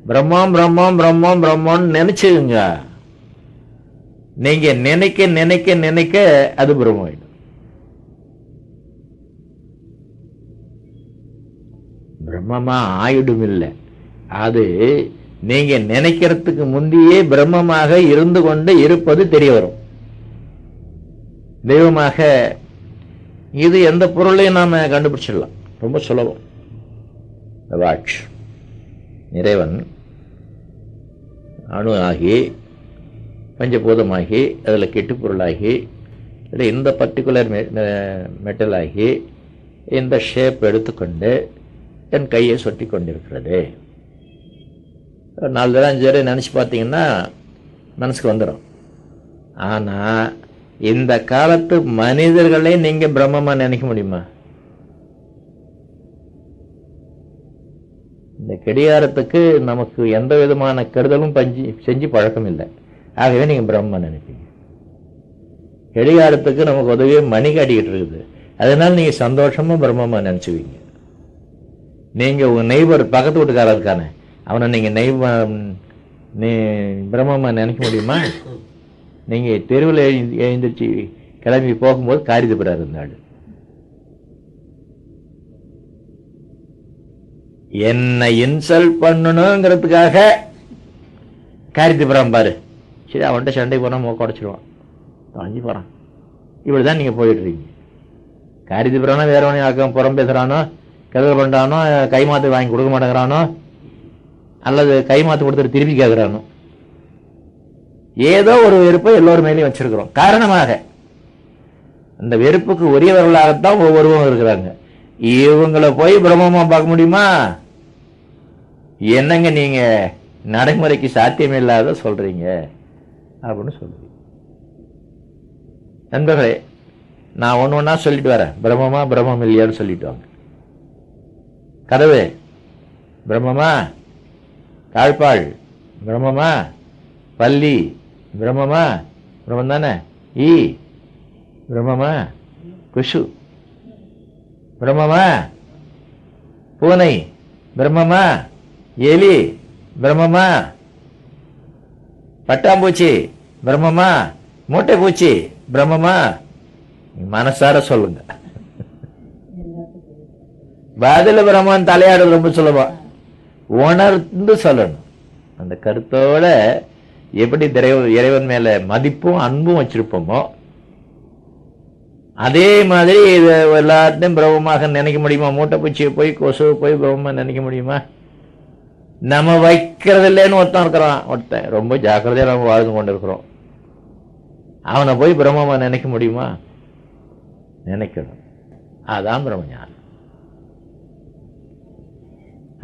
பிரம்மம் பிரம்மம் பிரம்மம் பிரம்மன்னு நினைச்சுங்க. நீங்க நினைக்க நினைக்க நினைக்க அது பிரம்மம். பிரம்மமா ஆயிடும் இல்லை. அது நீங்க நினைக்கிறதுக்கு முந்தையே பிரம்மமாக இருந்து கொண்டு இருப்பது தெரிய வரும். தெய்வமாக இது எந்த பொருளையும் நாம கண்டுபிடிச்சிடலாம். ரொம்ப சுலபம். வாட்ச் இறைவன் அணு ஆகி பஞ்சபூதமாகி அதில் கெட்டு பொருளாகி இந்த பர்டிகுலர் மெட்டல் ஆகி இந்த ஷேப் எடுத்துக்கொண்டு என் கையை சொட்டி கொண்டிருக்கிறது. 4 தடவை 5 தடவை நினச்சி பார்த்தீங்கன்னா மனசுக்கு வந்துடும். ஆனால் இந்த காலத்து மனிதர்களை நீங்க பிரம்மமா நினைக்க முடியுமா? இந்த கடிகாரத்துக்கு நமக்கு எந்த விதமான கெடுதலும் செஞ்சு பழக்கம் இல்லை. ஆகவே நீங்க பிரம்மமா நினைப்பீங்க. கடிகாரத்துக்கு நமக்கு உதவியே மணி காட்டிக்கிட்டு இருக்குது. அதனால நீங்க சந்தோஷமா பிரம்மமா நினைச்சுவீங்க. நீங்க உங்க நெய்பர் பக்கத்து வீட்டுக்காரர் இருக்கானே, அவனை நீங்க பிரம்மமா நினைக்க முடியுமா? நீங்க தெருவில் எழுந்திரிச்சு கிளம்பி போகும்போது காரிதபுரம் இருந்தாள். என்னை இன்சல்ட் பண்ணணுங்கிறதுக்காக காரிதபுரம் பாரு. சரி, அவன்கிட்ட சண்டை போனா மூக்க உடைச்சிடுவான், தொலைஞ்சு போறான். இப்படிதான் நீங்க போயிட்டு இருக்கீங்க. காரிதபுரம்னா வேற ஒன்றும் புறம் பேசுறானோ, கெடுதல் பண்றானோ, கைமாத்து வாங்கி கொடுக்க மாட்டேங்கிறானோ, அல்லது கைமாத்து கொடுத்துட்டு திருப்பி கேட்கிறானோ, ஏதோ ஒரு வெறுப்பை எல்லோரும் மேலேயும் வச்சிருக்கிறோம். காரணமாக அந்த வெறுப்புக்கு உரியவர்களாகத்தான் ஒவ்வொருவரும் இருக்கிறாங்க. இவங்களை போய் பிரம்மமா பார்க்க முடியுமா? என்னங்க நீங்க நடைமுறைக்கு சாத்தியம் இல்லாத சொல்றீங்க அப்படின்னு சொல்றீங்க. நண்பர்களே, நான் ஒண்ணு ஒன்னா சொல்லிட்டு வரேன். பிரம்மமா பிரம்மம் இல்லையான்னு சொல்லிட்டு வாங்க. கதவு பிரம்மமா, தாழ்பாள் பிரம்மமா, பள்ளி பிரம்மமா, பிரம்மம் தானே. ஈ பிரம்மமா, குஷு பிரம்மமா, பூனை பிரம்மமா, எலி பிரம்மமா, பட்டாம்பூச்சி பிரம்மமா, மூட்டை பூச்சி பிரம்மமா. மனசார சொல்லுங்க. பதில பிரம்மன் தலையாடு ரொம்ப சுலபம். உணர்ந்து சொல்லணும். அந்த கருத்தோட எப்படி இறைவன் மேல மதிப்பும் அன்பும் வச்சிருப்போமோ அதே மாதிரி எல்லாத்தையும் பிரம்மமாக நினைக்க முடியுமா? மூட்டை பூச்சியை போய் கொசு போய் பிரம்மமா நினைக்க முடியுமா? நம்ம வைக்கிறது இல்லைன்னு ஒருத்தன் இருக்கிறான். ஒருத்தன் ரொம்ப ஜாக்கிரதையா நம்ம வாழ்ந்து கொண்டு இருக்கிறோம். அவனை போய் பிரம்மமா நினைக்க முடியுமா? நினைக்கணும். அதான் பிரம்மஞானம்.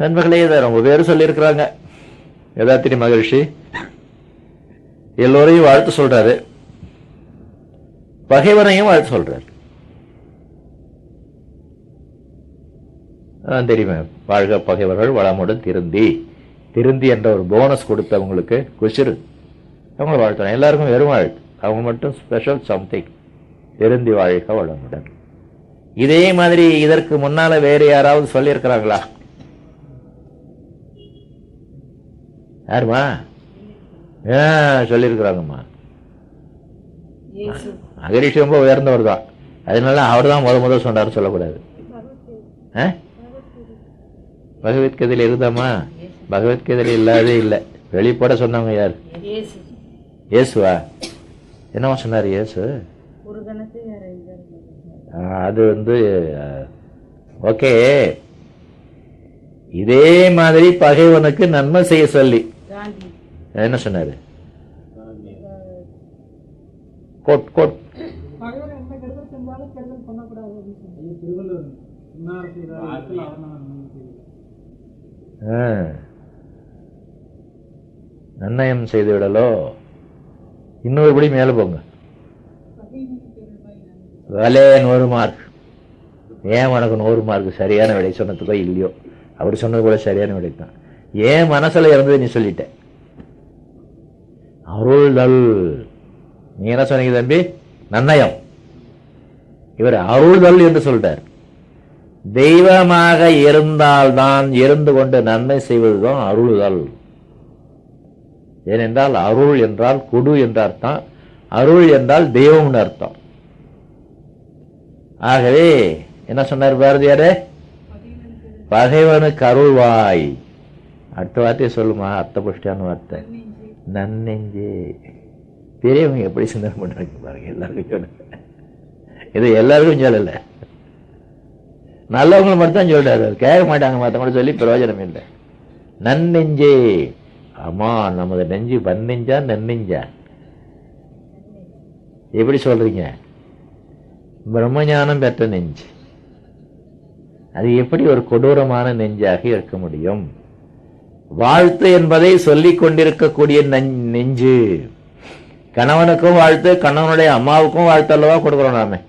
நண்பர்களே, இதை ரொம்ப பேர் சொல்லியிருக்கிறாங்க. வேதாத்திரி மகரிஷி எல்லோரையும் வாழ்த்து சொல்றாரு, பகைவனையும் வாழ்த்து சொல்றாரு. தெரியுமா? வாழ்க பகைவர்கள் வளமுடன் திருந்தி. திருந்தி என்ற ஒரு போனஸ் கொடுத்தவங்களுக்கு குசிறு அவங்கள வாழ்த்துறேன். எல்லாருக்கும் வெறும் வாழ்த்து, அவங்க மட்டும் ஸ்பெஷல் சம்திங். திருந்தி வாழ்க வளமுடன். இதே மாதிரி இதற்கு முன்னால வேறு யாராவது சொல்லி இருக்கிறாங்களா? யாருமா சொல்லியிருக்கிறாங்கம்மா? மகரிஷி ரொம்ப உயர்ந்தவர் தான். அதனால அவர் தான் முதல் சொன்னார் சொல்லக்கூடாது. பகவத்கீதையில இருந்தாமா? பகவத்கீதையில இல்லாதே இல்லை. வெளிப்பட சொன்னவங்க யார்? இயேசுவா? என்னவா சொன்னார் இயேசு? அது ஓகே. இதே மாதிரி பகைவனுக்கு நன்மை செய்ய சொல்லி என்ன சொன்னாரு? நன்னயம் செய்து விடலோ. இன்னொரு படி மேல போங்க. வேலையே 100 மார்க். ஏன் உனக்கு 100 மார்க்? சரியான விடை சொன்னதுக்கோ இல்லையோ, அவர் சொன்னது கூட சரியான விடை தான். ஏன் மனசுல இருந்தது நீ சொல்லிட்ட. அருள்தல். நீ என்ன சொன்னீங்க தம்பி? நன்னயம். இவர் அருள்தல் என்று சொல்றார். தெய்வமாக இருந்தால்தான் இருந்து கொண்டு நன்மை செய்வதுதான் அருள்தல். ஏனென்றால் அருள் என்றால் கொடு என்ற அர்த்தம், அருள் என்றால் தெய்வம்னு அர்த்தம். ஆகவே என்ன சொன்னார் பாரதியாரு? பகைவனுக்கு அருள்வாய். அடுத்த வார்த்தையை சொல்லுமா? அர்த்த புஷ்டியான வார்த்தை, நன்னெஞ்சே. பெரியவங்க எப்படி சிந்தனை பண்றாங்க பாருங்க. எல்லாருக்கும் இது எல்லாருக்கும் சொல்லல, நல்லவங்களை மட்டும் தான் சொல்றாரு. கேட்க மாட்டாங்க, மற்றவங்க சொல்லி பிரயோஜனம் இல்லை. நன்னெஞ்சே. ஆமா, நமது நெஞ்சு பன்னெஞ்சா நன்னெஞ்சா? எப்படி சொல்றீங்க? பிரம்மஞானம் பெற்ற நெஞ்சு. அது எப்படி ஒரு கொடூரமான நெஞ்சாக இருக்க முடியும்? வாழ்த்து என்பதை சொல்லிக் கொண்டிருக்கக்கூடிய நெஞ்சு. கணவனுக்கும் வாழ்த்து, கணவனுடைய அம்மாவுக்கும் வாழ்த்து அல்லவா கொடுக்கிறோம் நாம.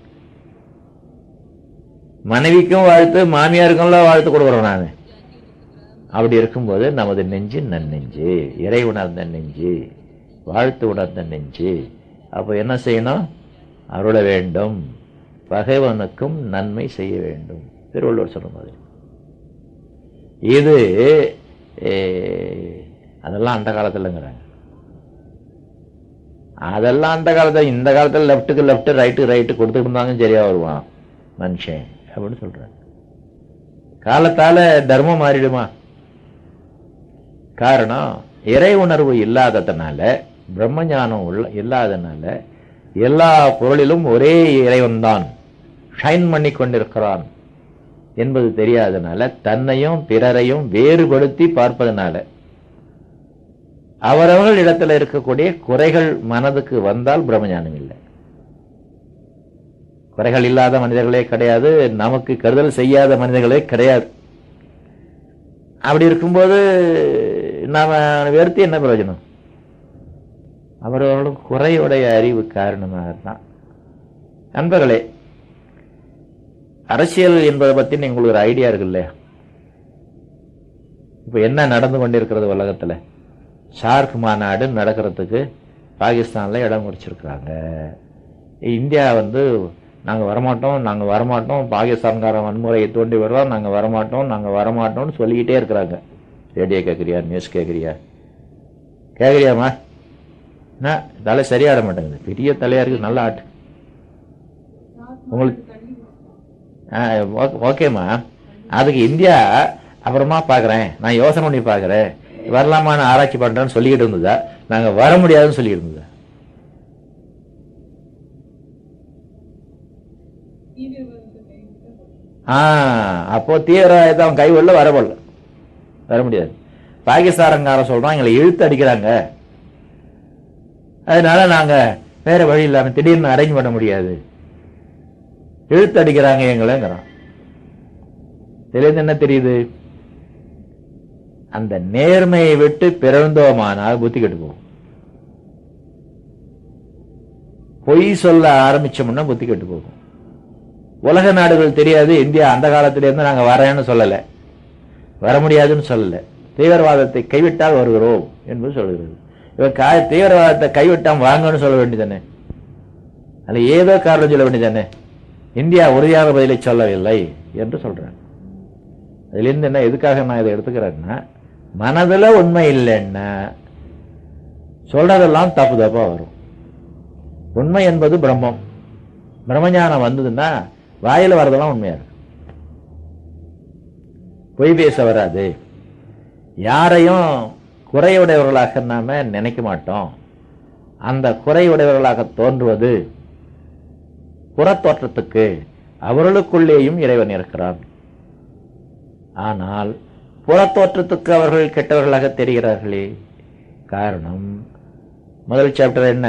மனைவிக்கும் வாழ்த்து, மாமியாருக்கும் வாழ்த்து கொடுக்கிறோம் நாம. அப்படி இருக்கும்போது நமது நெஞ்சு நன்னெஞ்சு, இறை உணர்ந்த நெஞ்சு, வாழ்த்து உணர்ந்த நெஞ்சு. அப்போ என்ன செய்யணும்? அருள வேண்டும், பகைவனுக்கும் நன்மை செய்ய வேண்டும். திருவள்ளுவர் சொன்ன மாதிரி. இது அதெல்லாம் அந்த காலத்துலங்கிறாங்க. அதெல்லாம் அந்த காலத்தில். இந்த காலத்தில் லெப்டுக்கு லெப்ட், ரைட்டு ரைட்டு கொடுத்துட்டு இருந்தாங்க, சரியா வருவான் மனுஷன் அப்படின்னு சொல்றாங்க. காலத்தால தர்மம் மாறிடுமா? காரணம் இறை உணர்வு இல்லாததுனால, பிரம்மஞானம் இல்லாதனால எல்லா பொருளிலும் ஒரே இறைவன் தான் ஷைன் பண்ணி கொண்டிருக்கிறான் என்பது தெரியாதனால, தன்னையும் பிறரையும் வேறுபடுத்தி பார்ப்பதனால, அவரவர்கள் இடத்துல இருக்கக்கூடிய குறைகள் மனதுக்கு வந்தால் பிரம்மஞானம் இல்லை. குறைகள் இல்லாத மனிதர்களே கிடையாது, நமக்கு கருதல் செய்யாத மனிதர்களே கிடையாது. அப்படி இருக்கும்போது நாம வெறுத்து என்ன பிரயோஜனம்? அவர்களும் குறையுடைய அறிவு காரணமாகத்தான். நண்பர்களே, அரசியல் என்பதை பத்தி உங்களுக்கு ஒரு ஐடியா இருக்கு இல்லையா? இப்ப என்ன நடந்து கொண்டிருக்கிறது உலகத்துல? ஷார்க் மாநாடு நடக்கிறதுக்கு பாகிஸ்தான்ல இடம் குறிச்சிருக்கிறாங்க. இந்தியா நாங்க வரமாட்டோம், பாகிஸ்தான்காரன் வன்முறையை தோண்டி வருவோம், நாங்க வரமாட்டோம்னு சொல்லிக்கிட்டே இருக்கிறாங்க. ரேடியோ கேட்குறியா? நியூஸ் கேட்குறியாமா? தலை சரியாட மாட்டேங்குது. பெரிய தலையா இருக்கு, நல்ல ஆட்டு உங்களுக்கு. ஓகேம்மா, அதுக்கு இந்தியா அப்புறமா பாக்குறேன், நான் யோசனை பண்ணி பாக்குறேன், வரலாமான்னு ஆராய்ச்சி பண்றேன்னு சொல்லிக்கிட்டு இருந்ததா? நாங்க வர முடியாதுன்னு சொல்லிட்டு இருந்ததா? அப்போ தீவிரவாதத்தை அவன் கைவிடல, வர முடியாது. பாகிஸ்தான்காரன் சொல்றான், எங்களை இழுத்து அடிக்கிறாங்க, அதனால நாங்க வேற வழி இல்லாம திடீர்னு அரேஞ்ச் பண்ண முடியாது, இழுத்து அடிக்கிறாங்க எங்களைங்கிறான். தெரியுது? என்ன தெரியுது? அந்த நேர்மையை விட்டு பிறந்தோமானால் புத்தி கெட்டு போகும். பொய் சொல்ல ஆரம்பிச்சோம்னா புத்தி கெட்டு போகும். உலக நாடுகள் தெரியாது, இந்தியா அந்த காலத்திலிருந்து நாங்க வரேன்னு சொல்லல, வர முடியாதுன்னு சொல்லல, தீவிரவாதத்தை கைவிட்டால் வருகிறோம் என்பது சொல்கிறது. இவன் தீவிரவாதத்தை கைவிட்டான் வாங்கன்னு சொல்ல வேண்டியதானே? அல்ல ஏதோ காரணம் சொல்ல வேண்டியதானே? இந்தியா உறுதியான பதிலை சொல்லவில்லை என்று சொல்றேன். அதிலிருந்து என்ன, எதுக்காக நான் இதை எடுத்துக்கிறேன்னா, மனதுல உண்மை இல்லைன்னா சொல்றதெல்லாம் தப்பு தப்பா வரும். உண்மை என்பது பிரம்மம். பிரம்மஞானம் வந்ததுன்னா வாயில வரதெல்லாம் உண்மையா இருக்கு, பொய் பேச வராது. யாரையும் குறையுடையவர்களாக நாம நினைக்க மாட்டோம். அந்த குறையுடையவர்களாக தோன்றுவது புறத்தோற்றத்துக்கு, அவர்களுக்குள்ளேயும் இறைவன் இருக்கிறான். ஆனால் புறத்தோற்றத்துக்கு அவர்கள் கெட்டவர்களாக தெரிகிறார்களே, காரணம் முதல் சாப்டர் என்ன?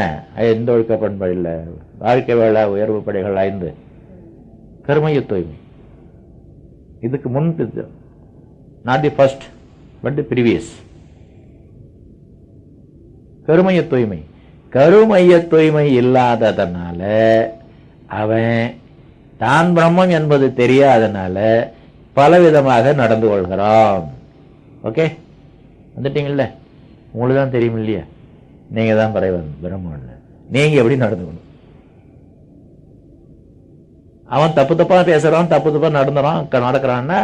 எந்த ஒழுக்க பண்பு இல்லை, வாழ்க்கை வேள உயர்வு படைகள் 5, கருமைய தூய்மை. இதுக்கு முன், not the first but the previous. கருமைய தூய்மை. கருமைய தூய்மை இல்லாததனால அவன் தான் பிரம்மம் என்பது தெரியாதனால பலவிதமாக நடந்து கொள்கிறான். ஓகே, வந்துட்டீங்கல்ல? உங்களுக்கு தான் தெரியும் இல்லையா, நீங்க தான் பிரம்மம் இல்லை, நீங்க எப்படி நடந்துக்கணும்? அவன் தப்பு தப்பா பேசுறான், தப்பு தப்பா நடக்கிறான்னா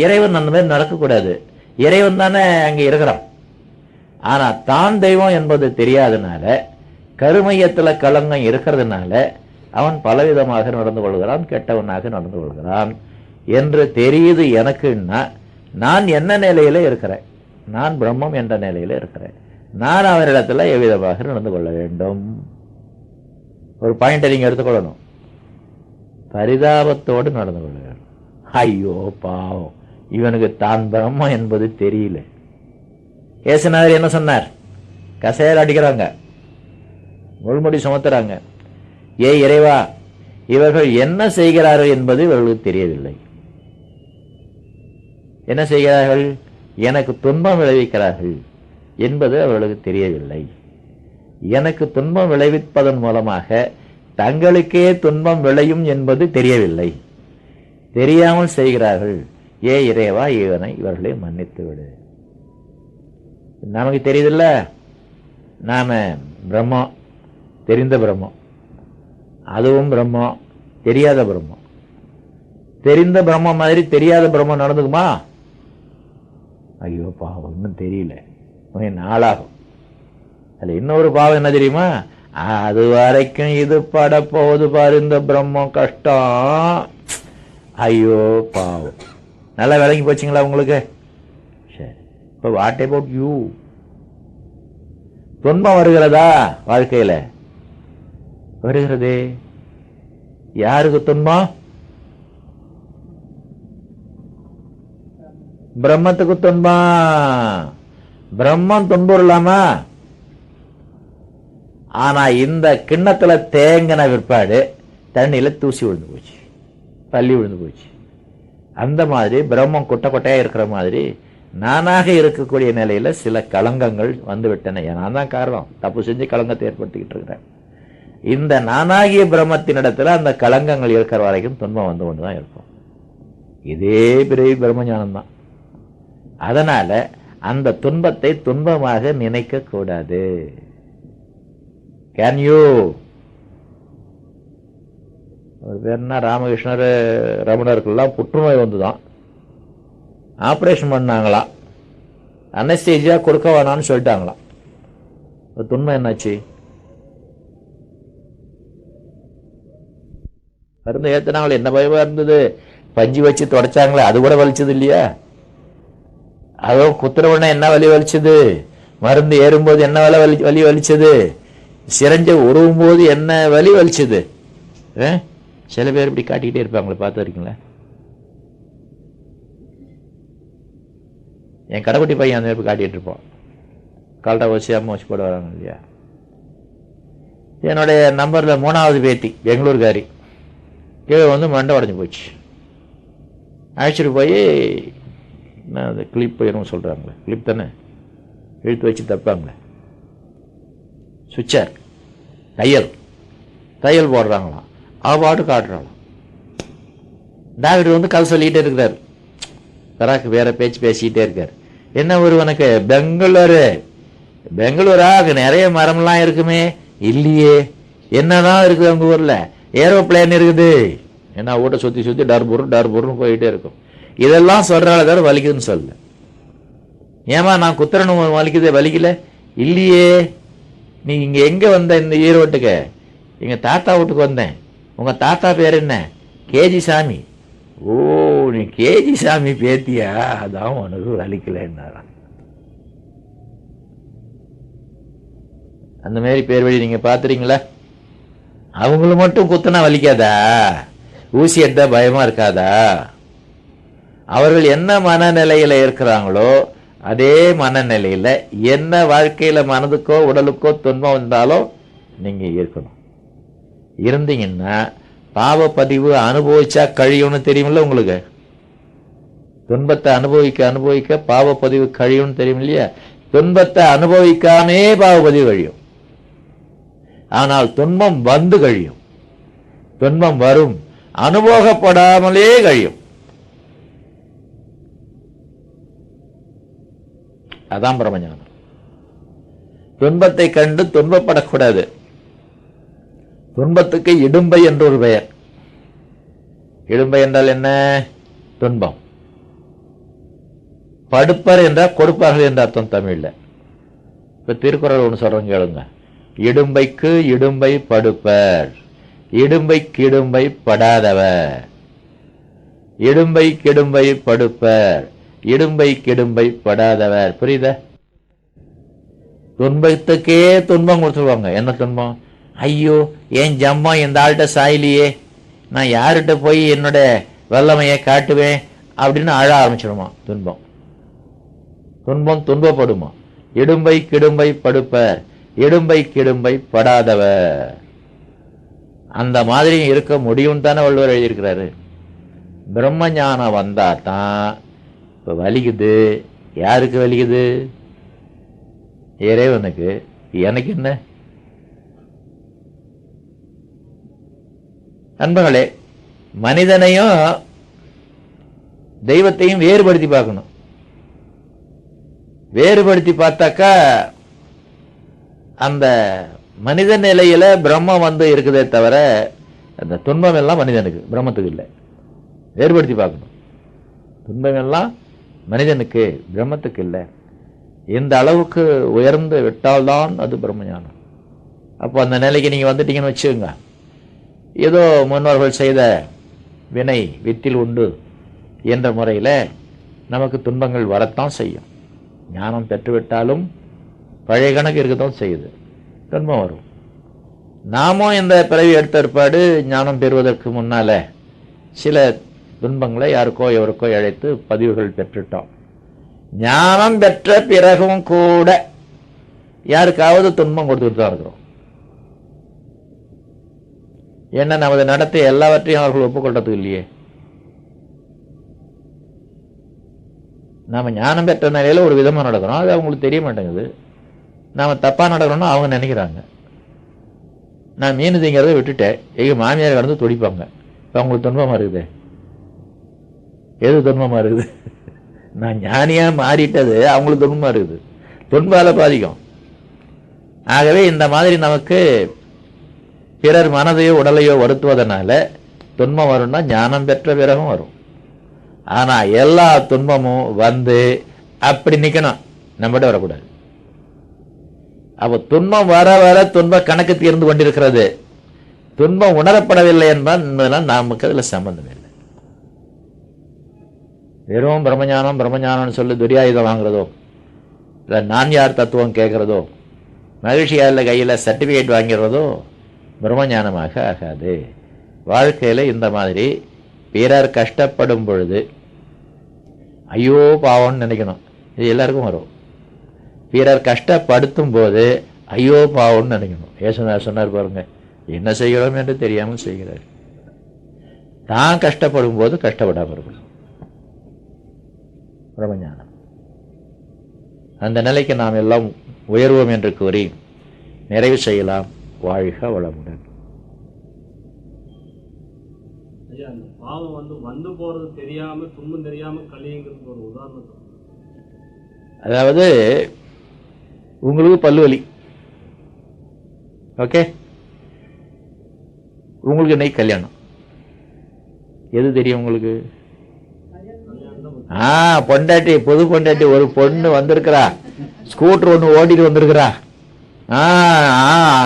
இறைவன் அந்த மாதிரி நடக்கக்கூடாது. இறைவன் தானே அங்க இருக்கிறான். ஆனா தான் தெய்வம் என்பது தெரியாதனால, கருமையத்துல களங்கம் இருக்கிறதுனால அவன் பலவிதமாக நடந்து கொள்கிறான், கெட்டவனாக நடந்து கொள்கிறான் என்று தெரியுது எனக்குன்னா, நான் என்ன நிலையில இருக்கிறேன்? நான் பிரம்மம் என்ற நிலையில இருக்கிறேன். நான் அவரிடத்துல எவ்விதமாக நடந்து கொள்ள வேண்டும்? ஒரு பாயிண்டை நீங்க எடுத்துக்கொள்ளணும். பரிதாபத்தோடு நடந்து கொள்ள வேண்டும். ஐயோ பாவம், இவனுக்கு தான் பிரம்மம் என்பது தெரியல. ஏசுநாதர் என்ன சொன்னார்? கசையால் அடிக்கிறாங்க, முள்முடி சுமத்துறாங்க. ஏ இறைவா, இவர்கள் என்ன செய்கிறார்கள் என்பது இவர்களுக்கு தெரியவில்லை. என்ன செய்கிறார்கள்? எனக்கு துன்பம் விளைவிக்கிறார்கள் என்பது அவர்களுக்கு தெரியவில்லை. எனக்கு துன்பம் விளைவிப்பதன் மூலமாக தங்களுக்கே துன்பம் விளையும் என்பது தெரியவில்லை. தெரியாமல் செய்கிறார்கள். ஏ இறைவா, இவர்களை மன்னித்து விடு. நமக்கு தெரியுதில்ல, நாம பிரம்மம், தெரிந்த பிரம்மம், அதுவும் பிரம்மம், தெரியாத பிரம்மம். தெரிந்த பிரம்மம் மாதிரி தெரியாத பிரம்மம் நடந்துக்குமா? ஐயோ பாவம், இன்னும் தெரியல, நாளாகும். அதுல இன்னொரு பாவம் என்ன தெரியுமா? அது வரைக்கும் இது பட போகுது பாரு இந்த பிரம்மம், கஷ்டம். ஐயோ பாவம். நல்லா விளங்கி போச்சுங்களா உங்களுக்கு? சரி, இப்ப வாட் அபவுட் யூ? துன்பம் வருகிறதா வாழ்க்கையில? வருகிறதே. யாருக்கு துன்பம்? பிரம்மத்துக்கு துன்பம். பிரம்மம் துன்புறலாமா? ஆனா இந்த கிண்ணத்துல தேங்கின விற்பாடு தண்ணியில தூசி விழுந்து போச்சு, தள்ளி விழுந்து போச்சு. அந்த மாதிரி பிரம்மம் கொட்டை கொட்டையா இருக்கிற மாதிரி நானாக இருக்கக்கூடிய நிலையில சில களங்கங்கள் வந்து விட்டன. நான் தான் காரணம், தப்பு செஞ்சு களங்கத்தை ஏற்படுத்திக்கிட்டு இருக்கிறேன். இந்த நானாகிய பிரம்மத்தினிடத்துல அந்த களங்கங்கள் இருக்கிற வரைக்கும் துன்பம் வந்து கொண்டுதான் இருக்கும். இதே பிறவி பிரம்மஞானம் தான். அதனால அந்த துன்பத்தை துன்பமாக நினைக்க கூடாது. Can you? ஒரு பேர் என்ன, ராமகிருஷ்ணர் ரமணருக்கெல்லாம் புற்றுநோய் வந்துதான், ஆப்ரேஷன் பண்ணாங்களாம், அனஸ்தீசியா கொடுக்க வேணான்னு சொல்லிட்டாங்களாம். துன்பம் என்னாச்சு? மருந்து ஏத்தினாங்களே, என்ன பயமா இருந்தது? பஞ்சு வச்சு தொடச்சாங்களே, அது கூட வலிச்சது இல்லையா? அதோ குத்துறவுடனே என்ன வலி வலிச்சது? மருந்து ஏறும்போது என்ன வலி வலிச்சது? சிரஞ்ச உருவும் போது என்ன வலி வலிச்சது? சில பேர் இப்படி காட்டிக்கிட்டே இருப்பாங்களே, பார்த்து இருக்கீங்களா? என் கடைக்குட்டி பையன் அந்த மாதிரி காட்டிட்டு இருப்போம். கால்ட்டா வச்சு அம்மா வச்சு போட வராங்க இல்லையா? என்னுடைய நம்பர்ல 3வது பேத்தி, பெங்களூர்காரி, கீழே வந்து மண்டை உடஞ்சி போச்சு. அழைச்சிட்டு போய் அந்த கிளிப் என்னமோ சொல்றாங்களே, கிளிப் தானே, இழுத்து வச்சு தப்பாங்களே, சுவிட்சர் தையல் போடுறாங்களாம். அவ பாட்டு காட்டுறாங்களாம். டாக்டர் வந்து கதை சொல்லிக்கிட்டே இருக்கிறாரு, தராக்கு வேற பேச்சு பேசிக்கிட்டே இருக்காரு. என்ன ஒரு உனக்கு பெங்களூரா? அங்க நிறைய மரம்லாம் இருக்குமே. இல்லையே. என்னதான் இருக்குது உங்க ஊர்ல? ஏரோப்ளேன் இருக்குது. என்ன ஊட்ட சுத்தி டர்புர்னு போயிட்டே இருக்கும். இதெல்லாம் சொல்றாள் தவிர வலிக்குதுன்னு சொல்ல. ஏமா நான் குத்துறணும் வலிக்கல? இல்லையே. நீ இங்க எங்க வந்த? இந்த ஈரோட்டுக்கு எங்க தாத்தா வீட்டுக்கு வந்தேன். உங்க தாத்தா பேர் என்ன? கேஜி சாமி. ஓ, நீ கேஜி சாமி பேத்தியா, அதான் உனக்கு வலிக்கலைன்னாராம். அந்த மாதிரி பேர் வழி நீங்க பாத்துறீங்களா? அவங்கள மட்டும் குத்துனா வலிக்காதா? ஊசி எடுத்தா பயமா இருக்காதா? அவர்கள் என்ன மனநிலையில இருக்கிறாங்களோ அதே மனநிலையில என்ன வாழ்க்கையில மனதுக்கோ உடலுக்கோ துன்பம் வந்தாலும் நீங்க இருக்கணும். இருந்தீங்கன்னா பாவப்பதிவு அனுபவிச்சா கழியும்னு தெரியுமில்ல உங்களுக்கு. துன்பத்தை அனுபவிக்க அனுபவிக்க பாவப்பதிவு கழியும்னு தெரியும் இல்லையா? துன்பத்தை அனுபவிக்காமே பாவப்பதிவு கழியும். ஆனால் துன்பம் வந்து கழியும். துன்பம் வரும், அனுபவப்படாமலே கழியும். அதான் பிரம்மஞானம். துன்பத்தை கண்டு துன்பப்படக்கூடாது. துன்பத்துக்கு இடும்பை என்று ஒரு பெயர். இடும்பை என்றால் என்ன? துன்பம். படுப்பர் என்றால் கொடுப்பார்கள் என்ற அர்த்தம் தமிழ்ல. இப்ப திருக்குறள் ஒன்று சொல்றோம் கேளுங்க. இடும்பைக்கு இடும்பை படுப்பர், இடும்பைக்கு இடும்பை படாதவர். இடும்பை கிடும்பை படுப்பர், இடும்பை கிடும்பை படாதவர். புரியுதா? துன்பத்துக்கே துன்பம் கொடுத்துருவாங்க. என்ன துன்பம்? ஐயோ, ஏன் ஜம்மா இந்த ஆள்கிட்ட சாயிலியே, நான் யார்கிட்ட போய் என்னோட வல்லமையை காட்டுவேன் அப்படின்னு அழ ஆரம்பிச்சிடுமா. துன்பம் துன்பம் துன்பப்படுமா. இடும்பை கிடும்பை படுப்பர், இடும்பை கிடும்பை படாதவர். அந்த மாதிரி இருக்க முடியும் தானே வள்ளுவர் எழுதியிருக்கிறாரு. பிரம்ம ஞானம் வந்தா தான் இப்ப வலிக்குது. யாருக்கு வலிக்குது? இறைவனுக்கு. எனக்கு என்ன? நண்பர்களே, மனிதனையும் தெய்வத்தையும் வேறுபடுத்தி பார்க்கணும். வேறுபடுத்தி பார்த்தாக்கா அந்த மனித நிலையில பிரம்மம் வந்து இருக்குதே தவிர அந்த துன்பம் எல்லாம் மனிதனுக்கு, பிரம்மத்துக்கு இல்லை. வேறுபடுத்தி பார்க்கணும். துன்பம் எல்லாம் மனிதனுக்கு, பிரம்மத்துக்கு இல்லை. இந்த அளவுக்கு உயர்ந்து விட்டால்தான் அது பிரம்மஞானம். அப்போ அந்த நிலைக்கு நீங்க வந்துட்டீங்கன்னு வச்சுக்கோங்க, ஏதோ முன்னோர்கள் செய்த வினை வித்தில் உண்டு என்ற முறையில் நமக்கு துன்பங்கள் வரத்தான் செய்யும். ஞானம் பெற்றுவிட்டாலும் பழைய கணக்கு இருக்கத்தான் செய்யுது, துன்பம் வரும். நாமும் இந்த பிறவி எடுத்த ஏற்பாடு ஞானம் பெறுவதற்கு முன்னால சில துன்பங்களை யாருக்கோ எவருக்கோ அழைத்து பதிவுகள் பெற்றுட்டோம். ஞானம் பெற்ற பிறகும் கூட யாருக்காவது துன்பம் கொடுத்துட்டு தான் இருக்கிறோம். ஏன்னா நமது நடத்தை எல்லாவற்றையும் அவர்கள் ஒப்புக்கொள்றதுக்கு இல்லையே. நாம ஞானம் பெற்ற நிலையில ஒரு விதமா நடக்கிறோம், அது அவங்களுக்கு தெரிய மாட்டேங்குது. நாம தப்பா நடக்கிறோம்னா அவங்க நினைக்கிறாங்க. நான் மீன் திங்கிறத விட்டுட்டேன், எங்க மாமியார் கடந்து துடிப்பாங்க. இப்போ அவங்களுக்கு துன்பமா இருக்குது. எது துன்பமா இருக்குது? நான் ஞானியா மாறிட்டது அவங்களுக்கு துன்பமா இருக்குது. துன்பால பாதிக்கும். ஆகவே இந்த மாதிரி நமக்கு பிறர் மனதையோ உடலையோ வருத்துவதனால துன்பம் வரும்னா ஞானம் பெற்ற பிறகும் வரும். ஆனா எல்லா துன்பமும் வந்து அப்படி நிக்கணும், நம்மகிட்ட வரக்கூடாது. அப்ப துன்பம் வர வர துன்ப கணக்கு தீர்ந்து கொண்டிருக்கிறது. துன்பம் உணரப்படவில்லை என்பதால் நமக்கு அதுல சம்பந்தம் இல்லை. வெறும் பிரம்மஞானம் பிரம்மஞானம்னு சொல்லி துரியாயுதம் வாங்குறதோ, இல்லை நான் யார் தத்துவம் கேட்கறதோ, மகிழ்ச்சியாரில் கையில் சர்டிஃபிகேட் வாங்கிறதோ பிரம்மஞானமாக ஆகாது. வாழ்க்கையில் இந்த மாதிரி பிறர் கஷ்டப்படும் பொழுது ஐயோ பாவம்னு நினைக்கணும். இது எல்லாருக்கும் வரும். பிறர் கஷ்டப்படுத்தும் போது ஐயோ பாவம்னு நினைக்கணும். ஏசுனார் சொன்னார் பாருங்க, என்ன செய்கிறோம் என்று தெரியாமல் செய்கிறார். தான் கஷ்டப்படும் போது கஷ்டப்படாமல் இருக்கணும். பிரம்மஞானம். அந்த நிலைக்கு நாம் எல்லாம் உயர்வோம் என்று கூறி நிறைவு செய்யலாம். வாழ்க வளமுடன். அதாவது உங்களுக்கு பல்வலி, ஓகே, உங்களுக்கு இன்னைக்கு கல்யாணம், எது தெரியும் உங்களுக்கு? பொண்டாட்டி, புது பொண்டாட்டி ஒரு பொண்ணு வந்திருக்கிறா, ஸ்கூட்டர் ஒன்று ஓட்டிட்டு வந்திருக்கிறா.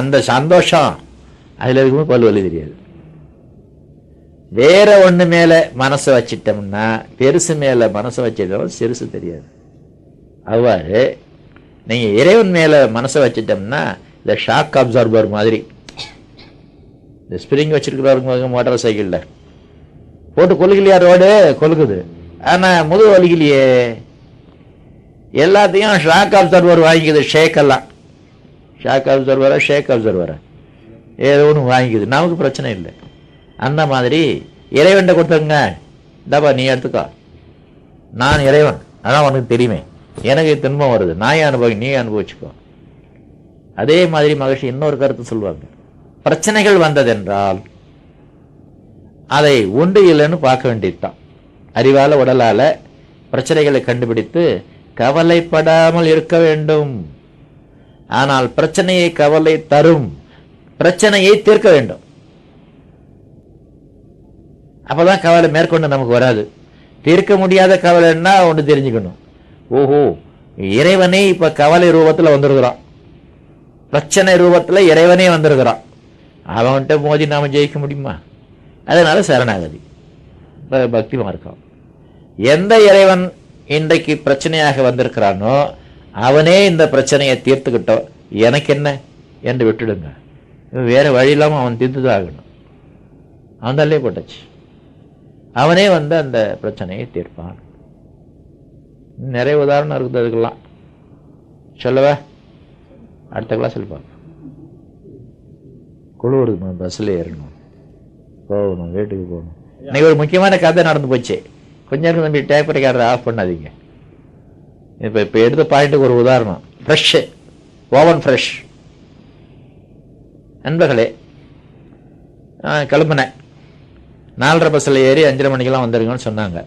அந்த சந்தோஷம் அதுல இருக்கும்போது பல்வலி தெரியாது. வேற ஒண்ணு மேல மனசை வச்சிட்டோம்னா பெருசு மேல மனசை வச்சிட்டோம் சிறுசு தெரியாது. அவ்வாறு நீங்க இறைவன் மேல மனசை வச்சிட்டோம்னா இந்த ஷாக் அப்சார்பர் மாதிரி இந்த ஸ்பிரிங் வச்சிருக்கிறவங்க மோட்டார் சைக்கிள்ல போட்டு கொலுக்கலையா, ரோடு கொலுக்குது, ஆனா முதுகு வலிக்கலையே. எல்லாத்தையும் ஷாக் அப்சர்வர் வாங்கிக்குது. ஷேக்கெல்லாம் ஷாக் அப்சர்வரா ஏதோ ஒன்று வாங்கிக்குது, நமக்கு பிரச்சனை இல்லை. அந்த மாதிரி இறைவன் கொடுத்துருங்க, இந்தாப்பா நீ எடுத்துக்கோ, நான் இறைவன், அதான் உனக்கு தெரியுமே, எனக்கு துன்பம் வருது, நான் நீ அனுபவிச்சுக்கோ. அதே மாதிரி மகிழ்ச்சி இன்னொரு கருத்து சொல்லுவாங்க, பிரச்சனைகள் வந்ததென்றால் அதை உண்டு இல்லைன்னு பார்க்க வேண்டியதுதான். அறிவால உடலால பிரச்சனைகளை கண்டுபிடித்து கவலைப்படாமல் இருக்க வேண்டும். ஆனால் பிரச்சனையை கவலை தரும், பிரச்சனையை தீர்க்க வேண்டும். அப்பதான் கவலை மேற்கொண்டு நமக்கு வராது. தீர்க்க முடியாத கவலைன்னா ஒன்று தெரிஞ்சுக்கணும், ஓஹோ இறைவனே இப்ப கவலை ரூபத்துல வந்திருக்கிறான், பிரச்சனை ரூபத்துல இறைவனே வந்திருக்கிறான், அவன்கிட்ட மோதி நாம ஜெயிக்க முடியுமா? அதனால சரணாகதி பக்தி மார்க்கம். எந்த இறைவன் இன்றைக்கு பிரச்சனையாக வந்திருக்கிறானோ அவனே இந்த பிரச்சனையை தீர்த்துக்கிட்டோம், எனக்கு என்ன என்று விட்டுடுங்க. வேற வழி இல்லாம அவன் தீர்த்துதான் ஆகணும். அவன் தள்ளே போட்டாச்சு, அவனே வந்து அந்த பிரச்சனையை தீர்ப்பான். நிறைய உதாரணம் இருக்குது, அதுக்கெல்லாம் சொல்லவா? அடுத்த கிளாஸ் பார்ப்போம். குழுவுறது பஸ்ல ஏறணும், போகணும், வீட்டுக்கு போகணும். இன்னைக்கு ஒரு முக்கியமான கதை நடந்து போச்சு. கொஞ்ச நேரம் தம்பி டேப் ரெக்கார்டரை ஆஃப் பண்ணாதீங்க. இப்போ எடுத்த பாயிண்ட்டுக்கு ஒரு உதாரணம், ஃப்ரெஷ் ஓவன் ஃப்ரெஷ். நண்பர்களே, கிளம்புனேன், 4:30 பஸ்ஸில் ஏறி 5:30 மணிக்கெல்லாம் வந்துருங்கன்னு சொன்னாங்க.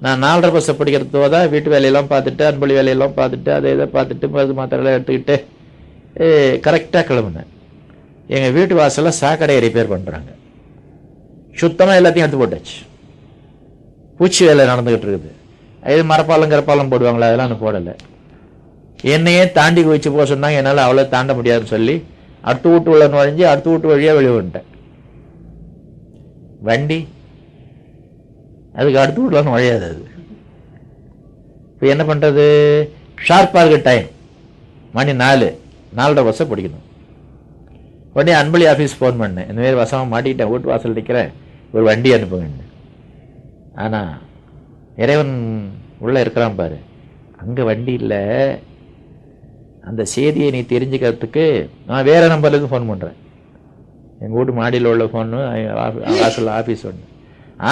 நான் 4:30 பஸ்ஸை பிடிக்கிறது போதா வீட்டு வேலையெல்லாம் பார்த்துட்டு, அன்பளி வேலையெல்லாம் பார்த்துட்டு, அதை இதை பார்த்துட்டு, மருந்து மாத்திரைலாம் எடுத்துக்கிட்டு கரெக்டாக கிளம்புனேன். எங்கள் வீட்டு வாசலில் சாக்கடையை ரிப்பேர் பண்ணுறாங்க. சுத்தமாக எல்லாத்தையும் எடுத்து போட்டாச்சு. பூச்சி வேலை நடந்துகிட்டு இருக்குது. இது மரப்பாலம் கரப்பாலம் போடுவாங்களா, அதெல்லாம் நான் போடலை. என்னையே தாண்டி குதிச்சு போக சொன்னாங்க. என்னால் அவ்வளோ தாண்ட முடியாதுன்னு சொல்லி அடுத்த வீட்டு உள்ள நுழைஞ்சு அடுத்த வீட்டு வழியாக வெளியே வந்துட்டேன். வண்டி அதுக்கு அடுத்த வீட்டில் நுழையாது. அது இப்போ என்ன பண்ணுறது? ஷார்ப்பாக இருக்க டைம், மணி 4:30 பஸ்ஸை பிடிக்கணும். உடனே அன்பளி ஆஃபீஸ் ஃபோன் பண்ணேன், இந்த மாதிரி வசமாக மாட்டிக்கிட்டேன், வீட்டு வாசல் நிற்கிறேன், ஒரு வண்டி அனுப்புங்க. ஆனால் இறைவன் உள்ளே இருக்கிறான் பாரு, அங்கே வண்டி இல்லை. அந்த செய்தியை நீ தெரிஞ்சுக்கிறதுக்கு நான் வேறு நம்பர்லேருந்து ஃபோன் பண்ணுறேன். எங்கள் வீட்டு மாடியில் உள்ள ஃபோனு, வாசலில் ஆஃபீஸ் ஒன்று,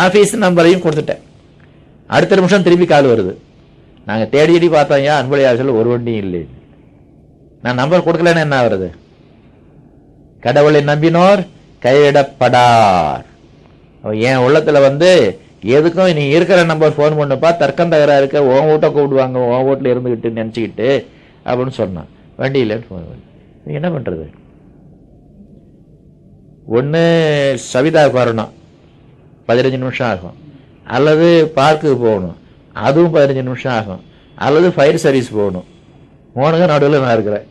ஆஃபீஸ் நம்பரையும் கொடுத்துட்டேன். அடுத்த நிமிஷம் திருப்பி கால் வருது. நாங்கள் தேடி பார்த்தோம், ஏன் அன்பளி ஆஃபீஸில் ஒரு வண்டியும் இல்லை. நான் நம்பர் கொடுக்கலன்னு என்ன ஆகுறது? கடவுளை நம்பினோர் கைவிடப்படார். என் உள்ளத்துல வந்து எதுக்கும் நீ இருக்கிற நம்பர் ஃபோன் பண்ணுப்பா, தர்க்கம் தகரா இருக்க, உன் வீட்டை கூப்பிடுவாங்க, உன் வீட்டில் இருந்துக்கிட்டு நினச்சிக்கிட்டு அப்படின்னு சொன்னான். வண்டி இல்லைன்னு ஃபோன் பண்ணி என்ன பண்ணுறது? ஒன்று சவிதாவுக்கு வரணும், 15 நிமிஷம் ஆகும். அல்லது பார்க்குக்கு போகணும், அதுவும் 15 நிமிஷம் ஆகும். அல்லது ஃபயர் சர்வீஸ் போகணும். 3 நடுவில் நான் இருக்கிறேன்.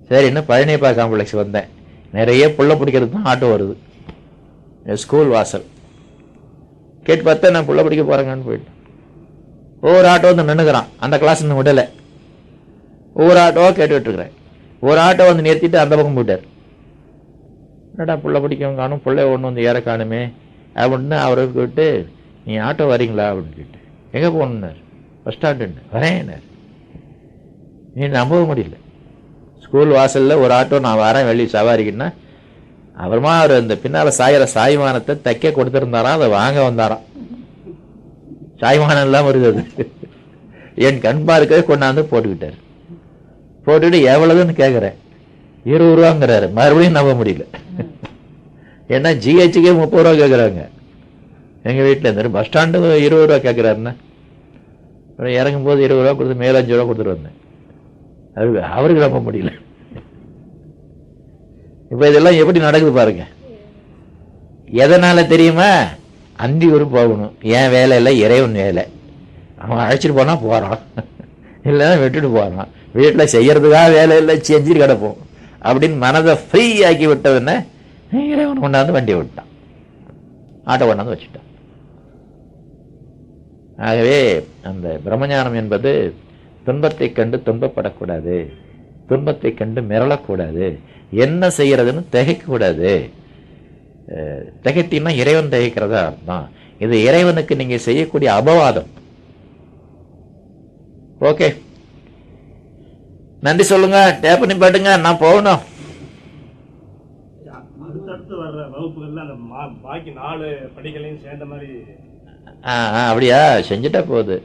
சரி, இன்னும் பழனியப்பா காம்ப்ளெக்ஸ் வந்தேன். நிறைய புள்ள பிடிக்கிறதுக்கு தான் ஆட்டோ வருது. ஸ்கூல் வாசல் கேட்டு பார்த்தா நான் புள்ள பிடிக்க போகிறேங்கன்னு போயிட்டேன். ஒவ்வொரு ஆட்டோ வந்து நின்றுக்கிறான், அந்த கிளாஸ் இன்னும் விடலை. ஒவ்வொரு ஆட்டோவாக கேட்டுக்கிட்டு இருக்கிறேன். ஒரு ஆட்டோ வந்து நிறுத்திட்டு அந்த பக்கம் போயிட்டார். என்னடா புள்ள பிடிக்கவும் காணும், பிள்ளை ஒன்று வந்து ஏற காணுமே அப்படின்னு அவரை கேட்டு, நீ ஆட்டோ வரீங்களா அப்படின்னு கேட்டு, எங்கே போகணுன்னார். பஸ் ஸ்டாண்டுன்னு. வரேன்னார். நீ நம்பவும் முடியல. ஸ்கூல் வாசலில் ஒரு ஆட்டோ நான் வரேன் வெளியே சவாரிக்குன்னா, அப்புறமா அவர் அந்த பின்னால் சாயிற சாய்மானத்தை தைக்க கொடுத்துருந்தாராம், அதை வாங்க வந்தாராம். சாய்மானம் எல்லாம் வருது. அது என் கண் பார்க்கவே கொண்டாந்து போட்டுக்கிட்டார். போட்டுக்கிட்டு எவ்வளவுன்னு கேட்குறேன், 20 ரூபாங்கிறாரு. மறுபடியும் நம்ப முடியல. ஏன்னா ஜிஹெச்சுக்கே 30 ரூபா கேட்குறாங்க. எங்கள் வீட்டில் இருந்து பஸ் ஸ்டாண்டு 20 ரூபா கேட்குறாருன்னா, இறங்கும்போது 20 ரூபா கொடுத்து மேலே 5 ரூபா கொடுத்துட்டு வந்தேன். அது அவருக்கு நம்ப முடியல. இப்ப இதெல்லாம் எப்படி நடக்குது பாருங்க. எதனால தெரியுமா? அந்தி ஒரு போகணும், என் வேலை இல்லை, இறைவன் வேலை. அவன் அழைச்சிட்டு போனா போறான், இல்லைன்னா விட்டுட்டு போறான். வீட்டில் செய்யறதுக்காக வேலை இல்லை, செஞ்சுட்டு கிடப்போம் அப்படின்னு மனதை ஃப்ரீ ஆக்கி விட்டதுன்னு இறைவன் கொண்டாந்து வண்டியை விட்டான். ஆட்டை கொண்டாந்து வச்சுட்டான். ஆகவே அந்த பிரம்மஞானம் என்பது துன்பத்தை கண்டு துன்பப்படக்கூடாது, துன்பத்தை கண்டு மிரளக்கூடாது, என்ன செய்யறதுன்னு திகைக்கக்கூடாது. திகைத்தின்னா இறைவன் திகைக்கிறதா அர்த்தம். இது இறைவனுக்கு நீங்க செய்யக்கூடிய அபவாதம். ஓகே, நன்றி சொல்லுங்க, டேப் பண்ணி பாட்டுங்க, நான் போகணும். அடுத்தடுத்து வர்ற வகுப்புகள்ல அந்த பாக்கி 4 படிகளையும் சேர்ந்த மாதிரி அப்படியா செஞ்சுட்டா போகுது.